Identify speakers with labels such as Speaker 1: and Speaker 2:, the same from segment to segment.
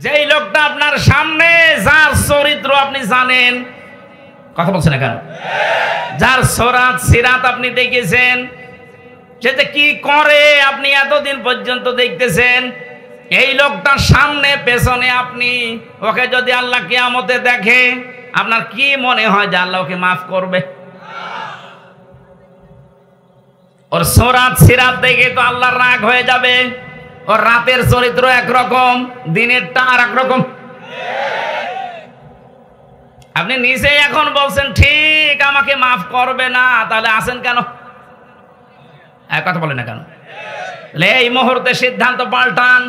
Speaker 1: যেই লোকটা আপনার সামনে, যার চরিত্র আপনি জানেন, কথা বলছেন না কেন, যার সরাত সিরাত আপনি দেখেছেন, সে যে কি করে আপনি এতদিন পর্যন্ত দেখতেছেন, এই লোকটার সামনে পেছনে আপনি ওকে যদি আল্লাহ কিয়ামতে দেখে, আপনার কি মনে হয় যে আল্লাহ ওকে মাফ করবে? ওর সরাত সিরাত দেখে তো আল্লাহর রাগ হয়ে যাবে। ওর রাতের চরিত্র একরকম, দিনেরটা আর একরকম। আপনি নিজে এখন বলছেন ঠিক আমাকে মাফ করবে না, তাহলে আসেন কেন? কথা বলেন না কেন? এই মুহূর্তে সিদ্ধান্ত পাল্টান।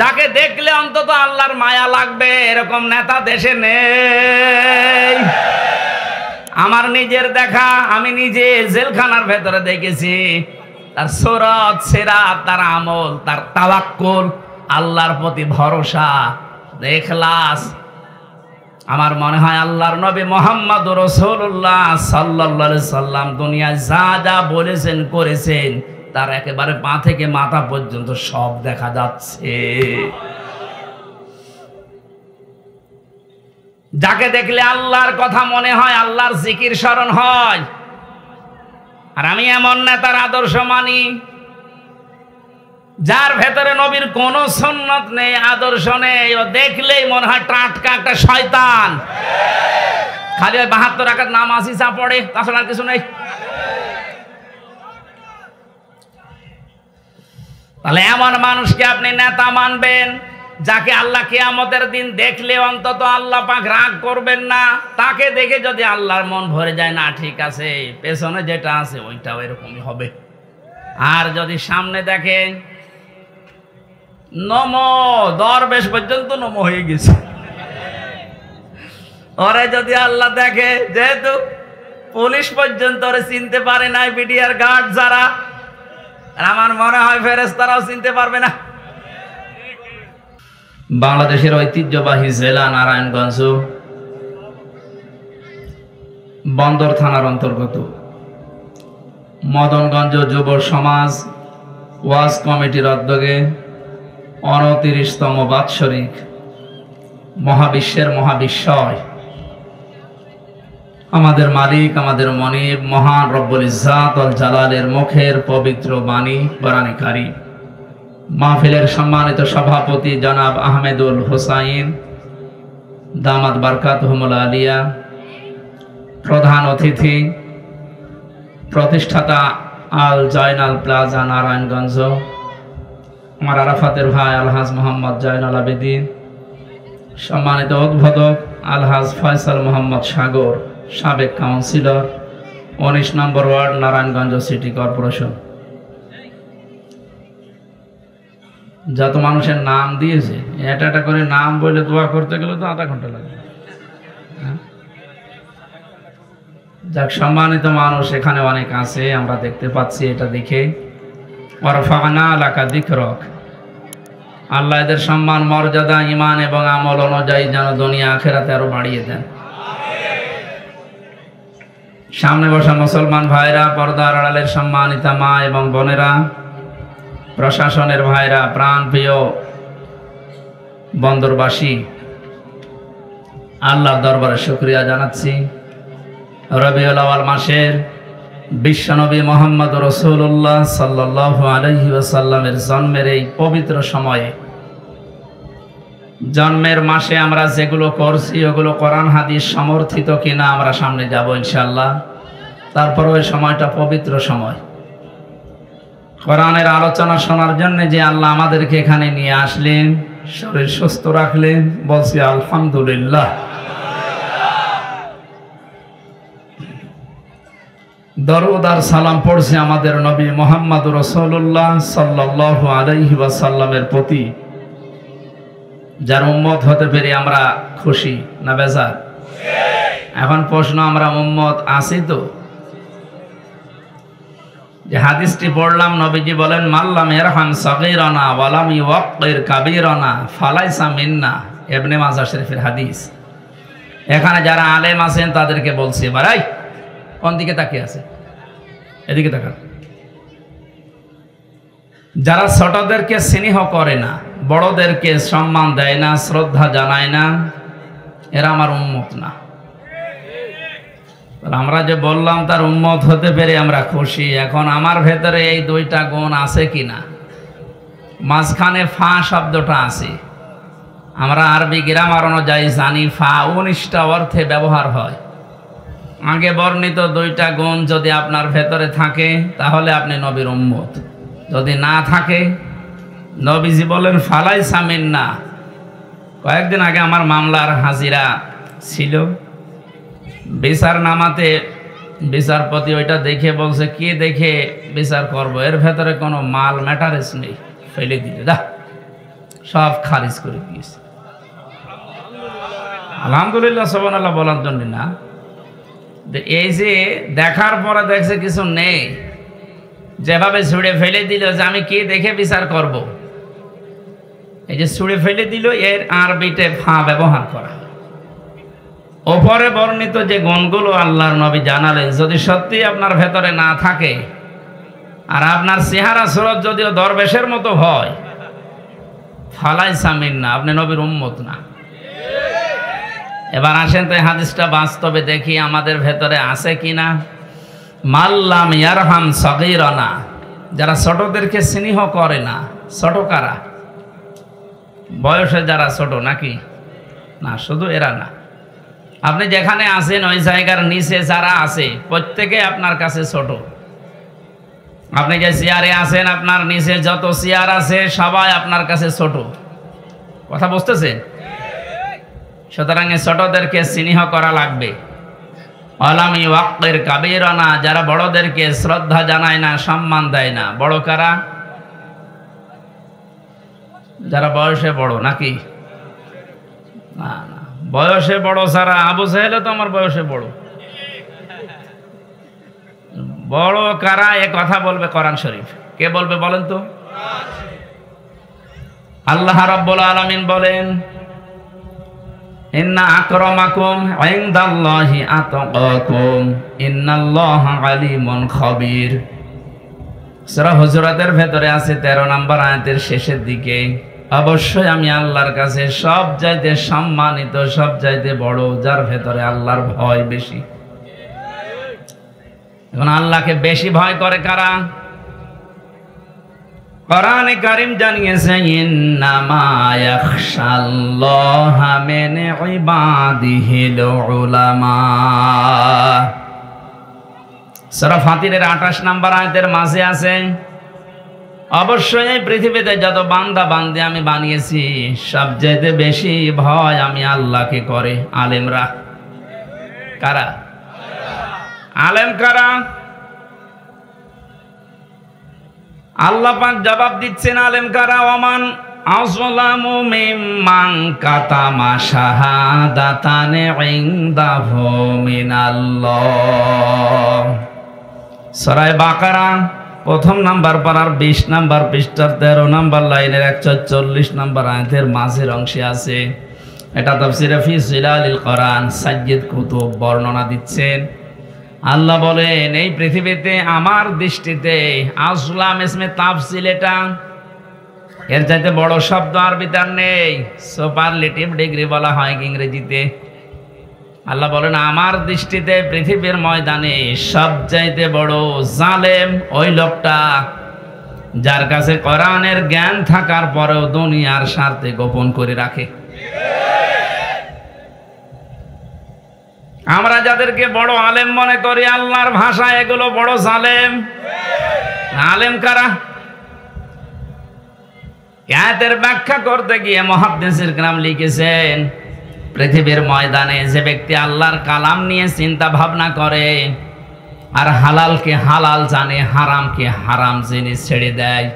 Speaker 1: যাকে দেখলে অন্তত আল্লাহর মায়া লাগবে এরকম নেতা দেশে নেই। আমার নিজের দেখা, আমি নিজে জেলখানার ভেতরে দেখেছি। তার সুরত সিরাত, তার আমল, তার তাওয়াক্কুল, আল্লাহর প্রতি ভরসা, ইখলাস। আমার মনে হয় আল্লাহর নবী মুহাম্মদুর রাসূলুল্লাহ সাল্লাল্লাহু আলাইহি সাল্লাম দুনিয়ায় যা যা বলেছেন করেছেন, তার একেবারে পা থেকে মাথা পর্যন্ত সব দেখা যাচ্ছে। যাকে দেখলে আল্লাহর কথা মনে হয়, আল্লাহর জিকির স্মরণ হয়। আর আমি এমন নেতার আদর্শ মানি যার ভেতরে নবীর কোন সুন্নত নেই, আদর্শ নেই, ও দেখলেই মনে হয় টাটকা একটা শয়তান। খালি ওই 72 রাকাত নামাজই চা পড়ে, তাছাড়া আর কিছু নেই। তাহলে এমন মানুষকে আপনি নেতা মানবেন যাকে আল্লাহ কিয়ামতের দিন দেখলে অন্তত আল্লাহ পাক রাগ করবেন না। তাকে দেখে যদি আল্লাহর মন ভরে যায়, না ঠিক আছে, পেছনে যেটা আছে ওইটাও এরকমই হবে। আর যদি সামনে দেখে নমো, দরবেশ পর্যন্ত নমো হয়ে গেছে, ওরে যদি আল্লাহ দেখে, যেহেতু পুলিশ পর্যন্ত ওরে চিনতে পারে নাই, বিডিআর গার্ড যারা, আমার মনে হয় ফেরেশতারাও চিনতে পারবে না। বাংলাদেশের ঐতিহ্যবাহী জেলা নারায়ণগঞ্জ বন্দর থানার অন্তর্গত মদনগঞ্জ যুব সমাজ ওয়াজ কমিটির উদ্যোগে 29তম বাৎসরিক মহাবিশ্বের মহাবিস্ময়, আমাদের মালিক, আমাদের মনিব, মহান রব্বুল ইজ্জাত ওয়াল জালালের মুখের পবিত্র বাণী কোরআনে কারীম। মাহফিলের সম্মানিত সভাপতি জনাব আহমেদুল হোসাইন দামাত বারকাতুহুমুল আলিয়া, প্রধান অতিথি প্রতিষ্ঠাতা আল জয়নাল প্লাজা নারায়ণগঞ্জ, আমার আরাফাতের ভাই আলহাজ মোহাম্মদ জয়নাল আবেদিন, সম্মানিত উদ্বোধক আলহাজ ফয়সাল মোহাম্মদ সাগর, সাবেক কাউন্সিলর 19 নম্বর ওয়ার্ড নারায়ণগঞ্জ সিটি কর্পোরেশন। যত মানুষের নাম দিয়েছে, এটা এটা করে নাম বলে দোয়া করতে গেলে তো আধা ঘন্টা লাগবে। যাক, সম্মানিত মানুষ এখানে অনেক আছে, আমরা দেখতে পাচ্ছি। এটা দেখে ওয়ারফা'না লাকা যিকরাক, আল্লাহ এদের সম্মান, মর্যাদা, ঈমান এবং আমল অনুযায়ী যেন দুনিয়া আখিরাতে আরো বাড়িয়ে দেন। সামনে বসা মুসলমান ভাইরা, পর্দার আড়ালের সম্মানিতা মা এবং বোনেরা, প্রশাসনের ভাইরা, প্রাণপ্রিয় বন্দরবাসী, আল্লাহর দরবারে শুকরিয়া জানাচ্ছি। রবিউল আউয়াল মাসের বিশ্বনবী মুহাম্মদ রাসূলুল্লাহ সাল্লাল্লাহু আলাইহি ওয়াসাল্লামের জন্মের এই পবিত্র সময়ে, জন্মের মাসে আমরা যেগুলো করছি ওগুলো কোরআন হাদিস সমর্থিত কিনা আমরা সামনে যাব ইনশাআল্লাহ। তারপর ওই সময়টা পবিত্র সময়, কোরআনের আলোচনা শোনার জন্য যে আল্লাহ আমাদেরকে এখানে নিয়ে আসলেন, শরীর সুস্থ রাখলেন, বলছি আলহামদুলিল্লাহ। দরুদ আর সালাম পড়ছি আমাদের নবী মুহাম্মদ রাসূলুল্লাহ সাল্লাল্লাহু আলাইহি ওয়াসাল্লামের প্রতি, যার উম্মত হতে পেরে আমরা খুশি না বেজার? এখন প্রশ্ন, আমরা উম্মত আছি তো? যে হাদিসটি পড়লাম, নবীজি বলেন মাল্লাম ইয়ারহাম সাগীরানা ওয়া লাম ইউওয়াক্কির কাবীরানা ফালাইসা মিন্না, ইবনে মাজাহ শরীফের হাদিস। এখানে যারা আলেম আছেন তাদেরকে বলছি, ভাই কোন দিকে তাকিয়ে আছে? এদিকে তাকান। যারা ছোটদেরকে স্নেহ করে না, বড়দেরকে সম্মান দেয় না, শ্রদ্ধা জানায় না, এরা আমার উম্মত না। আমরা যে বললাম তার উম্মত হতে পেরে আমরা খুশি। এখন আমার ভেতরে এই দুইটা গুণ আছে কিনা? মাঝখানে ফা শব্দটা আছে। আমরা আরবি গ্রামার অনুযায়ী জানি ফা 19টা অর্থে ব্যবহার হয়। আগে বর্ণিত দুইটা গুণ যদি আপনার ভেতরে থাকে তাহলে আপনি নবীর উম্মত। যদি না থাকে, নবীজি বলেন ফালাইসা মিন্না। কয়েকদিন আগে আমার মামলার হাজিরা ছিল, বিচার নামাতে বিচারপতি ওইটা দেখে বলছে, কি দেখে বিচার করব, এর ভেতরে কোনো মাল ম্যাটারেস নেই, ফেলে দিলে দা, সব খারিজ করে দিয়েছে। আলহামদুলিল্লাহ সুবহানাল্লাহ বলার জন্য না, এই যে দেখার পরে দেখছে কিছু নেই, যেভাবে ছুঁড়ে ফেলে দিল যে আমি কি দেখে বিচার করব। এই যে ছুঁড়ে ফেলে দিল, এর আরবিতে ফা ব্যবহার করা। ওপরে বর্ণিত যে গুণগুলো আল্লাহর নবী জানালেন, যদি সত্যি আপনার ভেতরে না থাকে আর আপনার চেহারা সুরত যদিও দরবেশের মতো হয়, ফালাইসা মিন্না, আপনি নবীর উম্মত না। এবার আসেন তো এই হাদিসটা বাস্তবে দেখি আমাদের ভেতরে আছে কিনা। মাল্লাম ইয়ারহাম সগীরানা, যারা ছোটদেরকে স্নেহ করে না। ছোট কারা? বয়সে যারা ছোট নাকি? না, শুধু এরা না, আপনি যেখানে আছেন ওই জায়গার নিচে যারা আছে প্রত্যেকে আপনার কাছে ছোট। আপনি যে চেয়ারে আছেন, আপনার নিচে যত চেয়ার আছে সবাই আপনার কাছে ছোট। কথা বুঝতেছেন? সুতরাং ছোটদেরকে স্নেহ করা লাগবে। আলামি ওয়াক্কির কাবীরানা, যারা বড়দেরকে শ্রদ্ধা জানায় না, সম্মান দেয় না। বড় কারা? যারা বয়সে বড় নাকি? না না, বয়সে বড় ছাড়া আবু জাহেল তো আমার বয়সে বড়। বড় কারা এ কথা বলবে কোরআন শরীফ। কে বলবে বলেন তো? আল্লাহ রাব্বুল আলামিন বলেন, ইন্না আকরামাকুম ইনদাল্লাহি আতকাকুম ইন্নাল্লাহা আলিমুন খাবীর। সূরা হুজুরাতের ভেতরে আছে 13 নম্বর আয়াতের শেষের দিকে, অবশ্যই আমি আল্লাহর কাছে সব চাইতে সম্মানিত, সব চাইতে বড়, যার ভেতরে আল্লাহর ভয় বেশি। এখন আল্লাহকে বেশি ভয় করে কারা? কোরআনে কারীম জানিয়েছে, ইন্নামা ইয়াখশাল্লাহা মিন ইবাদিহিল উলামা। সূরা ফাতিরের 28 নম্বর আয়াতের মাঝে আছে, অবশ্যই এই পৃথিবীতে যত বান্দা বান্দি আমি বানিয়েছি সবচেয়ে বেশি ভয় আমি আল্লাহকে করে আলেমরা। কারা? আলেম কারা? আল্লাহ পাক জবাব দিচ্ছেন আলেম কারা। ওমান আযলামু মিম্মান কাতামা শাহাদাতান ইনদাহু মিনাল্লাহ। সূরা বাকারা প্রথম নাম্বার পারার 20 নাম্বার পৃষ্ঠার 13 নাম্বার লাইনের 140 নাম্বার আয়াতের মাঝের অংশে আছে। এটা তাফসীরে ফি জিলালিল কোরআন সাইয়্যিদ কুতুব বর্ণনা দিচ্ছেন। আল্লাহ বলেন, এই পৃথিবীতে আমার দৃষ্টিতে, আযলাম ইসমে তাফসীল, এটা এর চাইতে বড় শব্দ আরবিতে আর নেই। সুপারলেটিভ ডিগ্রি বলা হয় ইংরেজিতে। আল্লাহ বলেন, আমার দৃষ্টিতে পৃথিবীর ময়দানে সবচাইতে বড় জালেম ওই লোকটা যার কাছে কোরআনের জ্ঞান থাকার পরেও দুনিয়ার স্বার্থে গোপন করে রাখে। আমরা যাদেরকে বড় আলেম মনে করি, আল্লাহর ভাষায় এগুলো বড় জালেম। আলেম কারা? আয়াতের ব্যাখ্যা করতে গিয়ে মুহাদ্দিসিন কিরাম লিখেছেন, পৃথিবীর ময়দানে যে ব্যক্তি আল্লাহর কালাম নিয়ে চিন্তা ভাবনা করে আর হালালকে হালাল জানে, হারামকে হারাম জেনে ছেড়ে দেয়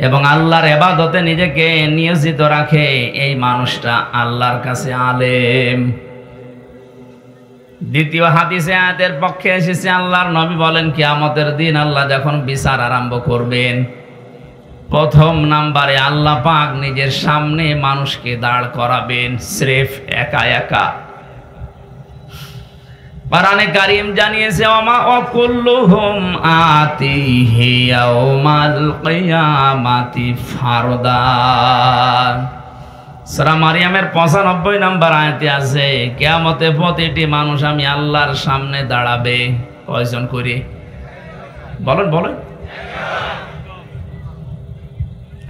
Speaker 1: এবং আল্লাহর ইবাদতে নিজেকে নিয়োজিত রাখে, এই মানুষটা আল্লাহর কাছে আলেম। দ্বিতীয় হাদিসে আয়াতের পক্ষে এসেছে, আল্লাহর নবী বলেন, কিয়ামতের দিন আল্লাহ যখন বিচার আরম্ভ করবেন, প্রথম নাম্বারে আল্লাহ পাক নিজের সামনে মানুষকে দাঁড় করাবেন, স্রেফ একা একা। কোরআনে কারীম জানিয়েছে ওমা কুল্লুহুম আতিহি ইয়াউমাল কিয়ামাতি ফারদা। সূরা মারিয়ামের 95 নম্বর আয়াতে আছে কিয়ামতে প্রতিটি মানুষ আমি আল্লাহর সামনে দাঁড়াবে। কয়জন করে বলেন বলেন?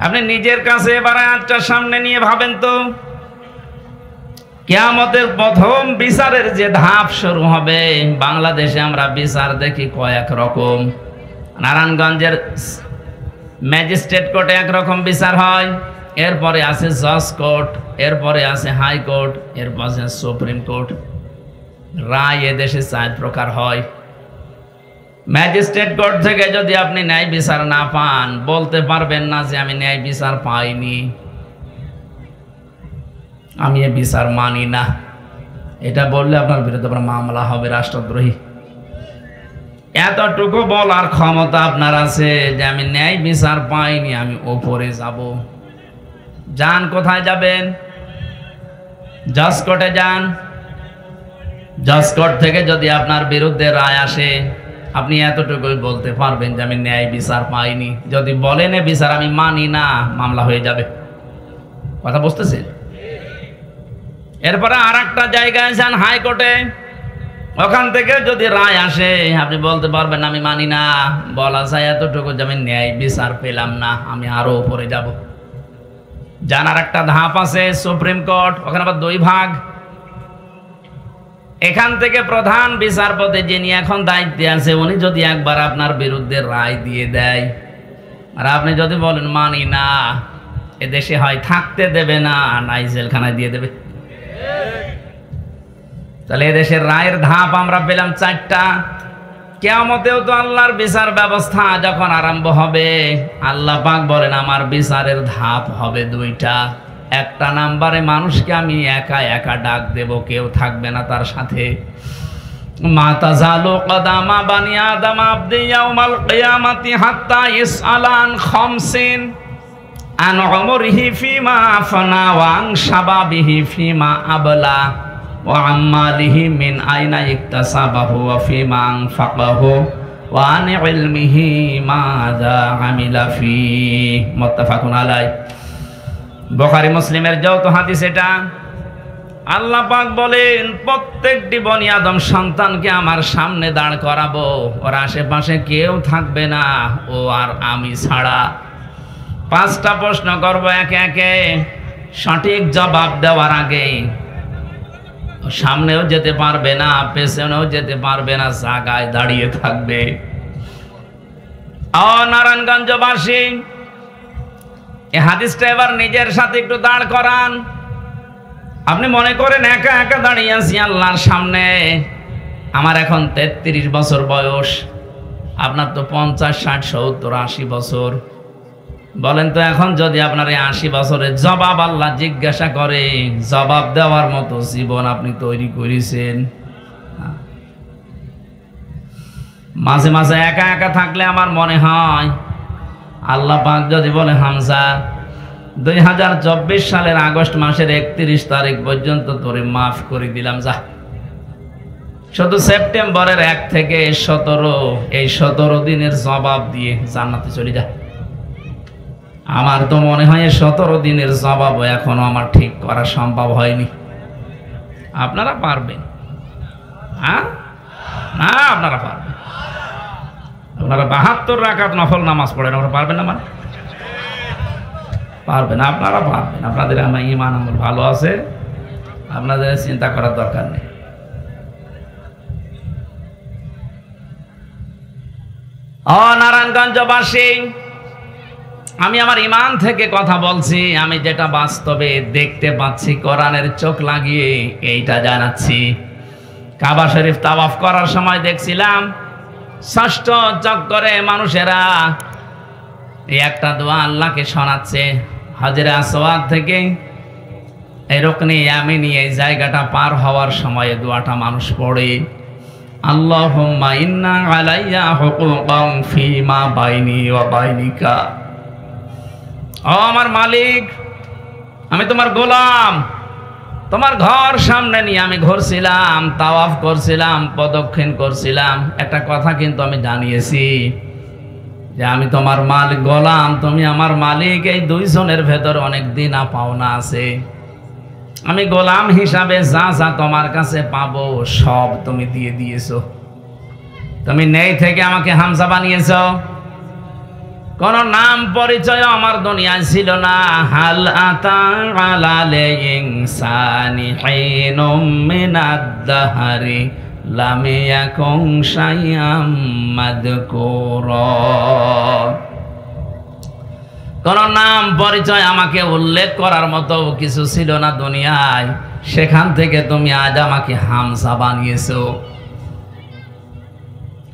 Speaker 1: আপনি নিজের কাছে এবার আয়াতটা সামনে নিয়ে ভাবেন তো, কিয়ামতের প্রথম বিচারের যে ধাপ শুরু হবে, বাংলাদেশে আমরা বিচার দেখি কয়েক রকম। নারায়ণগঞ্জের ম্যাজিস্ট্রেট কোর্টে একরকম বিচার হয়, এরপরে আছে জজ কোর্ট, এরপরে আছে হাইকোর্ট, এরপর আছে সুপ্রিম কোর্ট। রায় এদেশে 4 প্রকার হয়। ম্যাজিস্ট্রেট কোর্ট থেকে যদি আপনি ন্যায় বিচার না পান, বলতে পারবেন না যে আমি ন্যায় বিচার পাইনি, আমি এ বিচার মানি না। এটা বললে আপনার বিরুদ্ধে মামলা হবে, রাষ্ট্রদ্রোহী। এতটুকু বলার ক্ষমতা আপনার আছে যে আমি ন্যায় বিচার পাইনি, আমি ওপরে যাব। যান, কোথায় যাবেন? জজ কোর্টে যান। জজ কোর্ট থেকে যদি আপনার বিরুদ্ধে রায় আসে, আপনি এতটুকুই বলতে পারবেন যে আমি ন্যায় বিচার পাইনি। যদি বলেন এ বিচার আমি মানি না, মামলা হয়ে যাবে। কথা বুঝতেছেন? এরপরে আর একটা জায়গায় যান, হাইকোর্টে। ওখান থেকে যদি রায় আসে, আপনি বলতে পারবেন আমি মানি না। বলা যায় এতটুকু যে আমি ন্যায় বিচার পেলাম না, আমি আরো উপরে যাব। জানার একটা ধাপ আছে সুপ্রিম কোর্ট, ওখানে আবার 2 ভাগ। এখান থেকে প্রধান বিচারপতি যিনি এখন দায়িত্বে আছে, উনি যদি একবার আপনার বিরুদ্ধে রায় দিয়ে দেয়, আর আপনি যদি বলেন মানি না, এদেশে হয় থাকতে দেবে না, নাই জেলখানায় দিয়ে দেবে। তাহলে এদেশের রায়ের ধাপ আমরা পেলাম 4টা। কিয়ামতেও তো আল্লাহর বিচার ব্যবস্থা যখন আরম্ভ হবে, আল্লাহ পাক বলেন আমার বিচারের ধাপ হবে 2টা। একটা নাম্বারে মানুষকে আমি একা একা ডাক দেব, কেউ থাকবে না তার সাথে। মা তাজালু কদামা বানি আদম আবদি ইয়াউমাল কিয়ামাতি হাত্তা ইসআলান খামসিন আন উমরিহি ফিমা আফনা ওয়া আন শাবাবিহি ফিমা আবলা ওয়া আম্মালিহি মিন আইনা ইকতাসাবাহু ওয়া ফিমা আনফাকাহু ওয়া আন ইলমিহি মাযা আমিলা ফি। মুত্তাফাকুন আলাইহি। বুখারী মুসলিমের যৌথ হাদিস এটা। আল্লাহ পাক বলেন প্রত্যেকটি বনি আদম সন্তানকে আমার সামনে দাঁড় করাবো, ওর আশেপাশে কেউ থাকবে না, ও আর আমি ছাড়া। 5টা প্রশ্ন করব একে একে। সঠিক জবাব দেওয়ার আগে সামনেও যেতে পারবে না, পেছনেও যেতে পারবে না, জায়গায় দাঁড়িয়ে থাকবে। নারায়ণগঞ্জবাসী, এই হাদিসটা এবার নিজের সাথে একটু দাঁড় করান। আপনি মনে করেন একা একা দাঁড়িয়ে আছি আল্লাহর সামনে। আমার এখন 33 বছর বয়স, আপনার তো 50, 60, 70, 80 বছর। বলেন তো এখন যদি আপনার এই 80 বছরের জবাব আল্লাহ জিজ্ঞাসা করে, জবাব দেওয়ার মতো জীবন আপনি তৈরি করেছেন? মাঝে মাঝে একা একা থাকলে আমার মনে হয় আল্লাহ পাক যদি বলে হামজা 2024 সালের আগস্ট মাসের 31 তারিখ পর্যন্ত তোরে মাফ করে দিলাম, যা। শুধু সেপ্টেম্বরের 1 থেকে 17, এই 17 দিনের জবাব দিয়ে জান্নাতে চলে যা। আমার তো মনে হয় 17 দিনের জবাব এখনো আমার ঠিক করা সম্ভব হয়নি। আপনারা পারবেন? হ্যাঁ, না আপনারা পারবেন। আপনারা 72 রাকাত নফল নামাজ পড়েন, আপনারা পারবেন না? মানে পারবেন, আপনারা পারবেন। আপনাদের আমার ঈমান আমল ভালো আছে, আপনাদের চিন্তা করার দরকার নেই। নারায়ণগঞ্জবাসী, আমি আমার ঈমান থেকে কথা বলছি। আমি যেটা বাস্তবে দেখতে পাচ্ছি, কোরআনের চোখ লাগিয়ে এইটা জানাচ্ছি। কাবা শরীফ তাওয়াফ করার সময় দেখছিলাম 6ষ্ঠ চক্করে মানুষেরা এই একটা দোয়া আল্লাহকে শোনাচ্ছে। হাজরে আসওয়াদ থেকে এই রুকনে ইয়ামিনী এই জায়গাটা পার হওয়ার সময় দোয়াটা মানুষ পড়ে, আল্লাহুম্মা ইন্না আলাইয়া হুকুকান ফীমা বাইনি ওয়া বাইনিকা। ও আমার মালিক, আমি তোমার গোলাম, তোমার ঘর সামনে নিয়ে আমি ঘুরছিলাম, তাওয়াফ করছিলাম, প্রদক্ষিণ করছিলাম। একটা কথা কিন্তু আমি জানিয়েছি যে আমি তোমার মালিক, গোলাম তুমি আমার মালিক। এই দুইজনের ভেতর অনেক দিনা পাওনা আছে। আমি গোলাম হিসাবে যা যা তোমার কাছে পাবো সব তুমি দিয়ে দিয়েছো। তুমি নেই থেকে আমাকে হামজা বানিয়েছো। কোন নাম পরিচয় আমার দুনিয়ায় ছিল না। হাল আতা আলাল ইনসানি হিনুম মিনাদ দাহরি লাম ইয়াকুন শাইআম মাযকুরা। কোন নাম পরিচয় আমাকে উল্লেখ করার মতো কিছু ছিল না দুনিয়ায়। সেখান থেকে তুমি আজ আমাকে হামজা বানিয়েছো।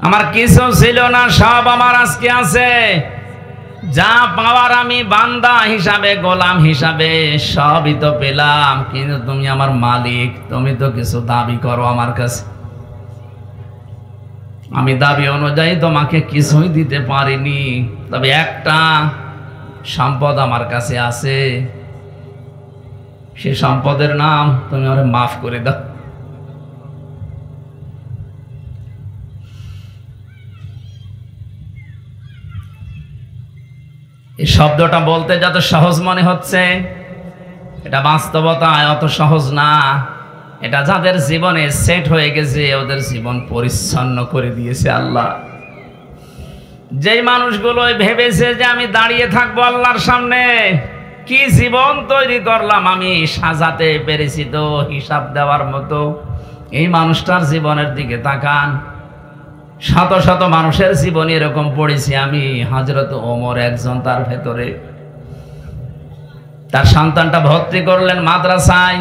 Speaker 1: আমার কিছু ছিল না, সব আমার আজকে আছে। যা পাওয়ার আমি বান্দা হিসাবে, গোলাম হিসাবে সবই তো পেলাম। কিন্তু তুমি আমার মালিক, তুমি তো কিছু দাবি করো আমার কাছে। আমি দাবি অনুযায়ী তোমাকে কিছুই দিতে পারিনি। তবে একটা সম্পদ আমার কাছে আছে, সে সম্পদের নাম তুমি আমাকে মাফ করে দাও। এই শব্দটা বলতে যত সহজ মনে হচ্ছে, এটা বাস্তবতায় অত সহজ না। এটা যাদের জীবনে সেট হয়ে গেছে, ওদের জীবন পরিচ্ছন্ন করে দিয়েছে আল্লাহ। যেই মানুষগুলো ভেবেছে যে আমি দাঁড়িয়ে থাকবো আল্লাহর সামনে, কি জীবন তৈরি করলাম আমি, সাজাতে পেরেছি তো হিসাব দেওয়ার মতো। এই মানুষটার জীবনের দিকে তাকান। শত শত মানুষের জীবনে এরকম পড়েছি আমি। হযরত ওমর একজন, তার ভেতরে তার সন্তানটা ভর্তি করলেন মাদ্রাসায়।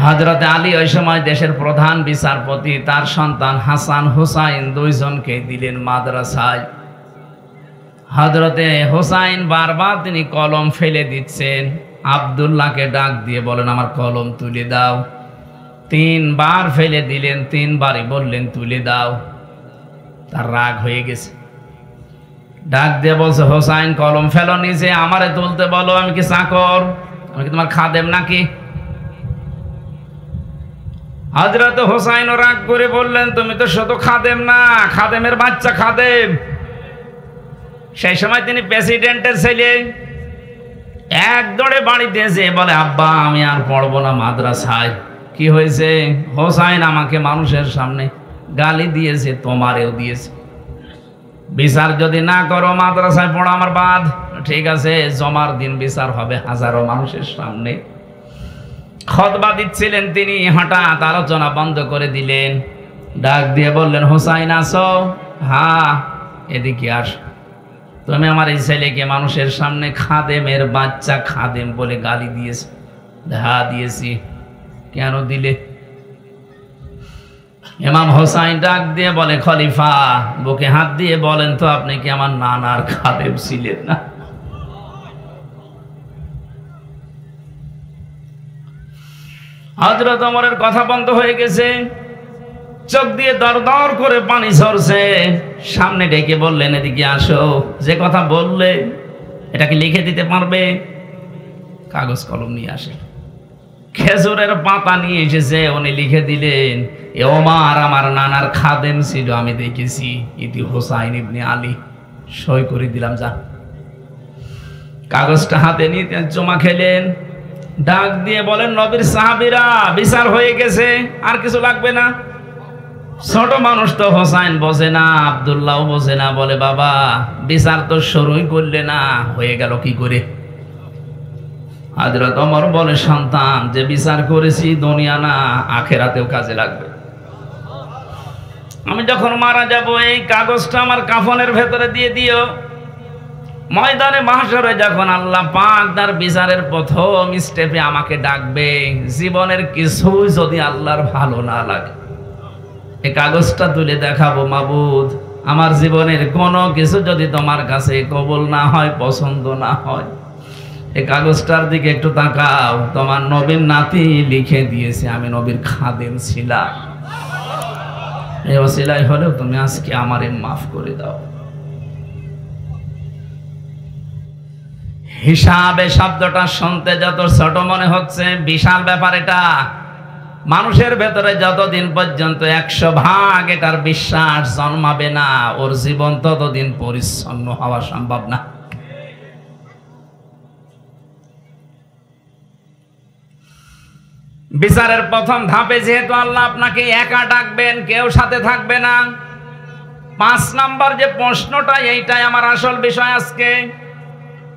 Speaker 1: হযরত আলী ওই সময় দেশের প্রধান বিচারপতি, তার সন্তান হাসান হুসাইন দুইজনকে দিলেন মাদ্রাসায়। হযরতে হুসাইন বারবার তিনি কলম ফেলে দিচ্ছেন। আব্দুল্লাহকে ডাক দিয়ে বলেন আমার কলম তুলে দাও। 3 বার ফেলে দিলেন, 3 বারই বললেন তুলে দাও। তার রাগ হয়ে গেছে। ডাক দিয়ে বলছে হোসাইন কলম ফেলো নিচে, আমারে তুলতে বলো। আমি কি চাকর? আমি কি তোমার খাদেম নাকি? হযরত হোসাইন রাগ করে বললেন তুমি তো শুধু খাদেম না, খাদেমের বাচ্চা খাদেম। সেই সময় তিনি প্রেসিডেন্টের ছেলে। এক দৌড়ে বাড়িতে এসে বলে আব্বা আমি আর পড়বো না মাদ্রাসায়। কি হয়েছে? হোসাইন আমাকে মানুষের সামনে গালি দিয়েছে, তোমারেও দিয়েছে। বিচার যদি না করো মাদ্রাসায় পড়া আমার বাদ। ঠিক আছে, জমার দিন বিচার হবে হাজারো মানুষের সামনে। খুতবা দিচ্ছিলেন তিনি, হঠাৎ আলোচনা বন্ধ করে দিলেন। ডাক দিয়ে বললেন হোসাইন আসো? হ্যাঁ, এদিকে আস। তুমি আমার এই ছেলেকে মানুষের সামনে খাদেমের বাচ্চা খাদেম বলে গালি দিয়েছে। হ্যাঁ দিয়েছি। কেন দিলে? ইমাম হোসাইন ডাক দিয়ে বলে খলিফা বুকে হাত দিয়ে বলেন তো আপনি কি আমার নানার খাদেম ছিলেন না? হযরত ওমরের কথা বন্ধ হয়ে গেছে, চোখ দিয়ে দরদর করে পানি ঝরছে। সামনে ডেকে বললেন এদিকে আসো, যে কথা বললে এটা কি লিখে দিতে পারবে? কাগজ কলম নিয়ে আসে। খেজুরের পাতা নিয়ে এসেছে, উনি লিখে দিলেন এ ওমর আমার নানার খাদেম ছিল, আমি দেখেছি। ইতি হোসাইন ইবনে আলী। সই করে দিলাম, যা। কাগজটা হাতে নিয়ে জমা খেলেন। ডাক দিয়ে বলেন নবীর সাহাবীরা বিচার হয়ে গেছে, আর কিছু লাগবে না। ছোট মানুষ তো হোসাইন বোঝে না, আব্দুল্লাহ বোঝে না। বলে বাবা বিচার তো শুরুই করলে না, হয়ে গেল কি করে? হযরত ওমর বলে সন্তান যে বিচার করেছি দুনিয়া না আখিরাতেও কাজে লাগবে। আমি যখন মারা যাব এই কাগজটা আমার কাফনের ভেতরে দিয়ে দিও। ময়দানে মাহশরে যখন আল্লাহ পাক তার বিচারের প্রথম স্টেপে আমাকে ডাকবে, জীবনের কিছুই যদি আল্লাহর ভালো না লাগে, এই কাগজটা তুলে দেখাবো মাবুদ আমার জীবনের কোনো কিছু যদি তোমার কাছে কবুল না হয়, পছন্দ না হয়, এই কাগজটার দিকে একটু তাকাও। তোমার নবীর নাতি লিখে দিয়েছে আমি নবীর খাদেম ছিলাম। এই ওসিলাই হলেও তুমি আজকে আমারে মাফ করে দাও। হিসাবে শব্দটা শুনতে যত ছোট মনে হচ্ছে, বিশাল ব্যাপার এটা। মানুষের ভেতরে যতদিন পর্যন্ত 100% এটার বিশ্বাস জন্মাবে না, ওর জীবন ততদিন পরিচ্ছন্ন হওয়া সম্ভব না। বিচারের প্রথম ধাপে যেহেতু আল্লাহ আপনাকে একা ডাকবেন, কেউ সাথে থাকবে না, 5 নাম্বার যে প্রশ্নটা, এইটাই আমার আসল বিষয় আজকে।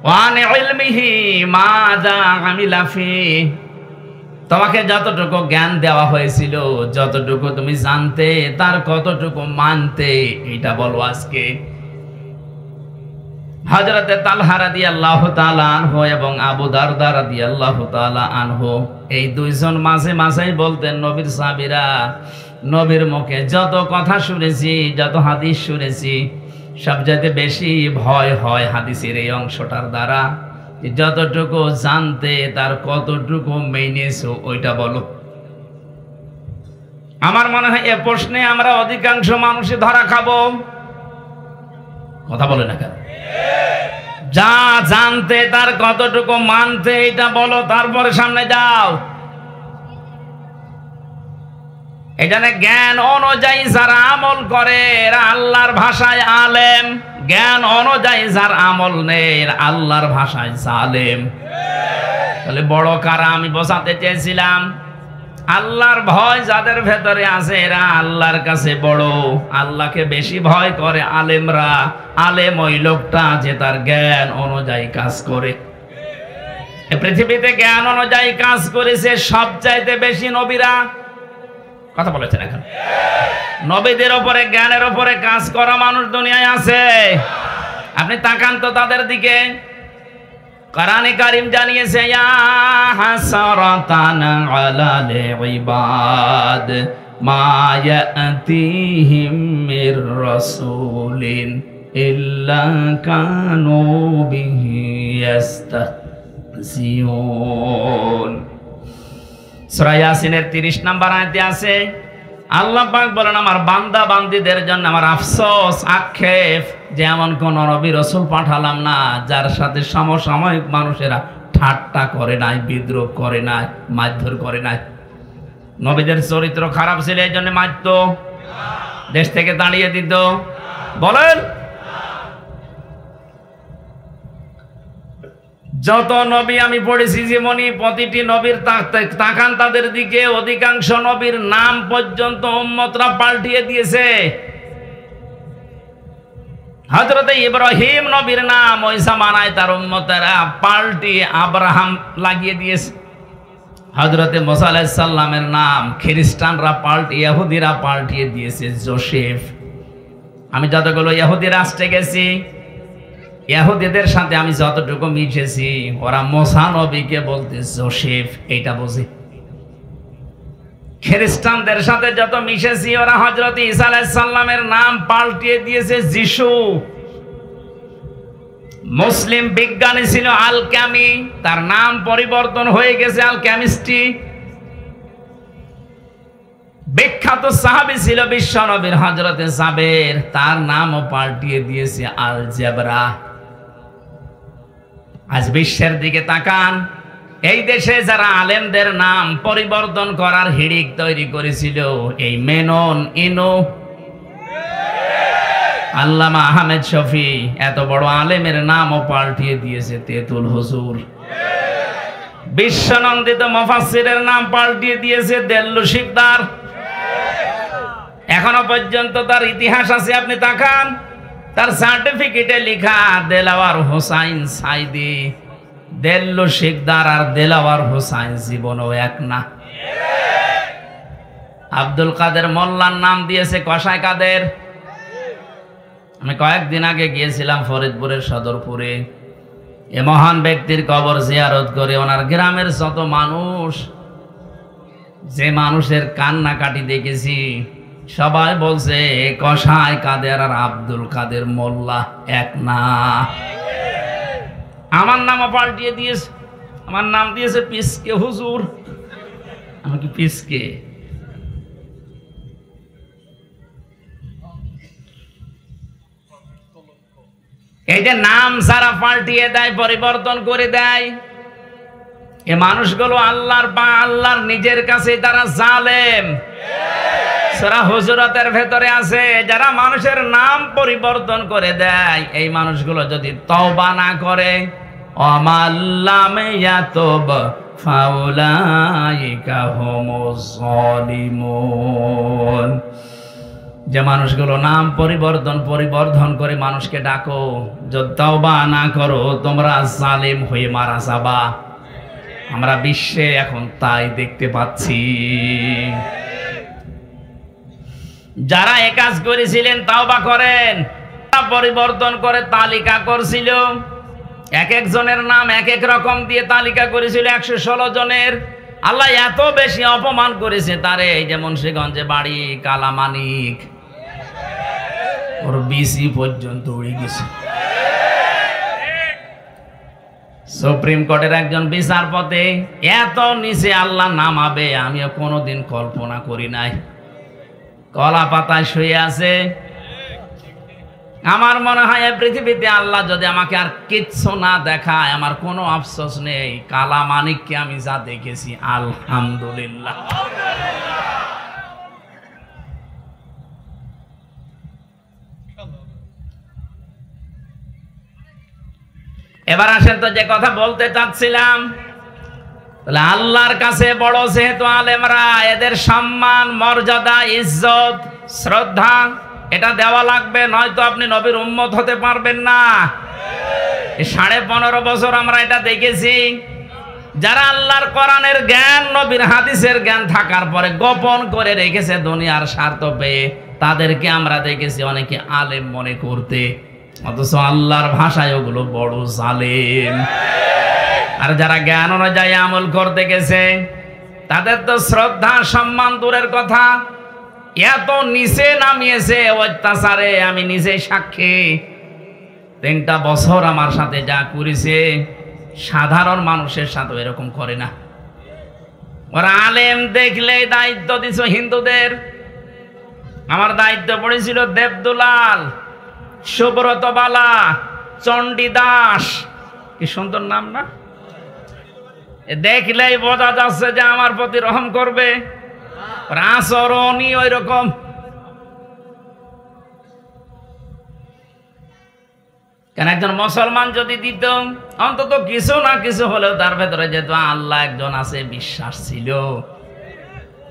Speaker 1: ওয়ান ইলমিহি মাযা আমিলা ফি, তোমাকে যতটুকু জ্ঞান দেওয়া হয়েছিল, যতটুকু তুমি জানতে, তার কতটুকু মানতে, এটা বলো আজকে। হযরতে তালহা রাদিয়াল্লাহু তাআলা আনহু এবং আবু দারদা রাদিয়াল্লাহু তাআলা আনহু, এই দুইজন মাঝে মাঝেই বলতেন, নবীর সাহাবীরা, নবীর মুখে যত কথা শুনেছি, যত হাদিস শুনেছি, সবচাইতে বেশি ভয় হয় হাদিসের এই অংশটার দ্বারা। যতটুকু জানতে, তার কতটুকু মেনেছো, ওইটা বলো। আমার মনে হয় এ প্রশ্নে আমরা অধিকাংশ মানুষই ধরা খাবো। কথা বলে না কেন? যা জানতে, তার কতটুকু মানতে, এটা বলো, তারপরে সামনে যাও। এখানে জ্ঞান অনুযায়ী যারা আমল করে, এরা আল্লাহর ভাষায় আলেম। জ্ঞান অনুযায়ী যার আমল নেই, আল্লাহর ভাষায় জালেম। তাহলে বড় কারা? আমি বোঝাতে চেয়েছিলাম, আল্লাহর ভয় যাদের ভেতরে আছে, এরা আল্লাহর কাছে বড়। আল্লাহকে বেশি ভয় করে আলেমরা। আলেম ওই লোকটা যে তার জ্ঞান অনুযায়ী কাজ করে। পৃথিবীতে জ্ঞান অনুযায়ী কাজ করেছে সবচাইতে বেশি নবীরা। কথা বলেছেন এখন? নবীদের উপরে, জ্ঞানের উপরে কাজ করা মানুষ দুনিয়ায় আছে। আপনি তাকান তো তাদের দিকে। কোরআনে কারীম জানিয়েছে, ইয়া হাসরাতান আলাল ইবাদ মা ইয়াতিহিম মির রাসূলিন ইল্লা কানু বিহি ইস্তাহজিউন। সূরা ইয়াসিনের 30 নম্বর আয়াতে আছে, আল্লাহ পাক বলেন, আমার বান্দা বান্দীদের জন্য আমার আফসোস, আক্ষেপ, যে এমন কোন নবী রাসূল পাঠালাম না যার সাথে সমসাময়িক মানুষেরা ঠাট্টা করে নাই, বিদ্রোহ করে নাই, মারধর করে নাই। নবীদের চরিত্র খারাপ ছিল, এই জন্য মারতো, দেশ থেকে তাড়িয়ে দিত। বলেন, যত নবী আমি পড়েছি জীবনী, প্রতিটি নবীর তাকান তাদের দিকে, অধিকাংশ নবীর নাম পর্যন্ত উম্মতরা পাল্টিয়ে দিয়েছে। হযরতে ইব্রাহিম নবীর নাম ওই জামানায় তার উম্মতেরা পাল্টিয়ে আব্রাহাম লাগিয়ে দিয়েছে। হযরতে মুসা আলাইহিস সালামের নাম খ্রিস্টানরা পাল্টিয়ে, ইহুদিরা পাল্টিয়ে দিয়েছে জোসেফ। আমি যতগুলো ইহুদি রাষ্ট্রে গেছি, ইহুদিদের সাথে আমি যতটুকু মিশেছি, ওরা মুসা নবীকে বলতে জোসেফ, এইটা বোঝে। খ্রিস্টানদের সাথে যত মিশেছি, ওরা হযরত ঈসা আলাইহিস সালামের নাম পাল্টিয়ে দিয়েছে যিশু। মুসলিম বিজ্ঞানী ছিল আল-কামি, তার নাম পরিবর্তন হয়ে গেছে আল-কেমিস্ট্রি। বিখ্যাত সাহাবী ছিল বিশ্বনবীর হযরতে জাবের, তার নামও পাল্টিয়ে দিয়েছে আল-জাবরা। আজ বিশ্বের দিকে তাকান, এই দেশে যারা আলেমদের নাম পরিবর্তন করার হিড়িক তৈরি করেছিল, এই মেনন, ইনো, আল্লামা আহমেদ শফি, এত বড় আলেমের নামও পাল্টিয়ে দিয়েছে তেতুল হুজুর। বিশ্বনন্দিত মুফাসসিরের নাম পাল্টিয়ে দিয়েছে দেল্লু শিকদার। এখনো পর্যন্ত তার ইতিহাস আছে, আপনি তাকান, তার সার্টিফিকেটে লেখা দেলাওয়ার হোসাইন সাইদি। দেল্লু শিকদার আর দেলাওয়ার হোসাইন জীবনও এক না। আব্দুল কাদের মোল্লার নাম দিয়েছে কসাই কাদের। আমি কয়েকদিন আগে গিয়েছিলাম ফরিদপুরের সদরপুরে। এ মহান ব্যক্তির কবর জিয়ারত করে ওনার গ্রামের যত মানুষ, যে মানুষের কান্নাকাটি দেখেছি, সবাই বলছে কসাই কাদের আর আব্দুল কাদের মোল্লা এক না। আমার নামও পাল্টিয়ে দিয়েছে, আমার নাম দিয়েছে পিসকে হুজুর। আমি কি পিসকে? এই যে নাম সারা পাল্টিয়ে দেয়, পরিবর্তন করে দেয়, এ মানুষগুলো আল্লাহর নিজের কাছে তারা জালেম। সূরা হুজুরাতের ভেতরে আছে, যারা মানুষের নাম পরিবর্তন করে দেয়, এই মানুষগুলো যদি তওবা না করে, আমাল্লাম ইয়াতুব ফাউলাইকা হুমুজ জালিমুন, যে মানুষগুলো নাম পরিবর্তন করে মানুষকে ডাকো, যদি তওবা না করো তোমরা জালিম হয়ে মারা যাবা। আমরা বিশ্বে এখন তাই দেখতে পাচ্ছি। যারা এ কাজ করেছিলেন তওবা করেন, পরিবর্তন করে তালিকা করছিল, এক একজনের নাম এক এক রকম দিয়ে তালিকা করেছিল 116 জনের। আল্লাহ এত বেশি অপমান করেছে তারে, যেমন মুন্সিগঞ্জে বাড়ি, কালামানিক, ওর বিসি পর্যন্ত উড়ে গেছে। সুপ্রিম কোর্টের একজন বিচারপতি এত নিচে আল্লাহ নামাবে আমিও কোনোদিন কল্পনা করি নাই। কলা পাতায় শুয়ে আছে। আমার মনে হয় এই পৃথিবীতে আল্লাহ যদি আমাকে আর কিচ্ছু না দেখায়, আমার কোনো আফসোস নেই। কালা মানিককে আমি যা দেখেছি, আলহামদুলিল্লাহ। এবার আসেন তো যে কথা বলতে চাচ্ছিলাম, তাহলে আল্লাহর কাছে বড় যেহেতু আলেমরা, এদের সম্মান, মর্যাদা, ইজ্জত, শ্রদ্ধা এটা দেওয়া লাগবে, নয়তো আপনি নবীর উম্মত হতে পারবেন না। 15.5 বছর আমরা এটা দেখেছি। যারা আল্লাহর কোরআনের জ্ঞান, নবীর হাদিসের জ্ঞান থাকার পরে গোপন করে রেখেছে দুনিয়ার স্বার্থ পেয়ে, তাদেরকে আমরা দেখেছি অনেকে আলেম মনে করতে, অথচ আল্লাহর ভাষায় ওগুলো বড় জালেম। আর যারা জ্ঞান অনুযায়ী আমল করতে গেছে, তাদের তো শ্রদ্ধা সম্মান দূরের কথা, এত নিচে নামিয়েছে অত্যাচারে। আমি নিজে সাক্ষী, 3টা বছর আমার সাথে যা করেছে, সাধারণ মানুষের সাথে এরকম করে না। ওরা আলেম দেখলেই দায়িত্ব দিছ হিন্দুদের। আমার দায়িত্ব পড়েছিল দেবদুলাল, সুব্রত বালা, চণ্ডীদাস, কি সুন্দর নাম না? দেখলেই বোঝা যাচ্ছে যে আমার প্রতি রহম করবে। আচরণই ওই রকম। কেন একজন মুসলমান যদি দিত অন্তত কিছু না কিছু হলেও তার ভেতরে যেহেতু আল্লাহ একজন আছে বিশ্বাস ছিল,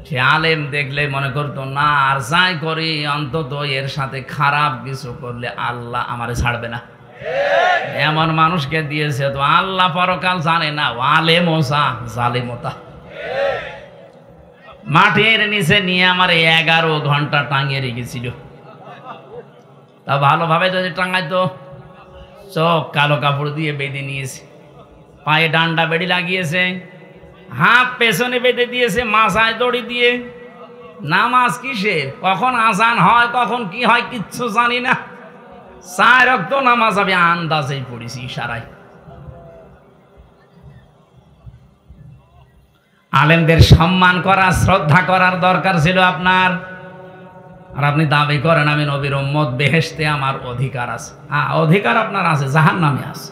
Speaker 1: সে আলেম দেখলে মনে করতো না, আর যাই করি অন্তত এর সাথে খারাপ কিছু করলে আল্লাহ আমারে ছাড়বে না। এমন মানুষকে দিয়েছে তো আল্লাহ পরকাল জানে না, আলেমোসা জালেমতা। মাটির নিচে নিয়ে আমার 11 ঘন্টা টাঙিয়ে রেখেছিল। তা ভালোভাবে যদি টাঙাইতো, চোখ কালো কাপড় দিয়ে বেঁধে নিয়েছে, পায়ে ডান্ডা বেড়ি লাগিয়েছে, হাত পেছনে বেঁধে দিয়েছে, মাথায় দড়ি দিয়ে। নামাজ কিসের, কখন আজান হয়, কখন কি হয় কিচ্ছু জানি না। 4 ওয়াক্ত নামাজ আমি আন্দাজেই পড়েছি, ইশারায়। আলেমদের সম্মান করা, শ্রদ্ধা করার দরকার ছিল আপনার। আর আপনি দাবি করেন আমি নবীর উম্মত, বেহেশতে আমার অধিকার আছে। অধিকার আপনার আছে, জাহান্নামে আছে।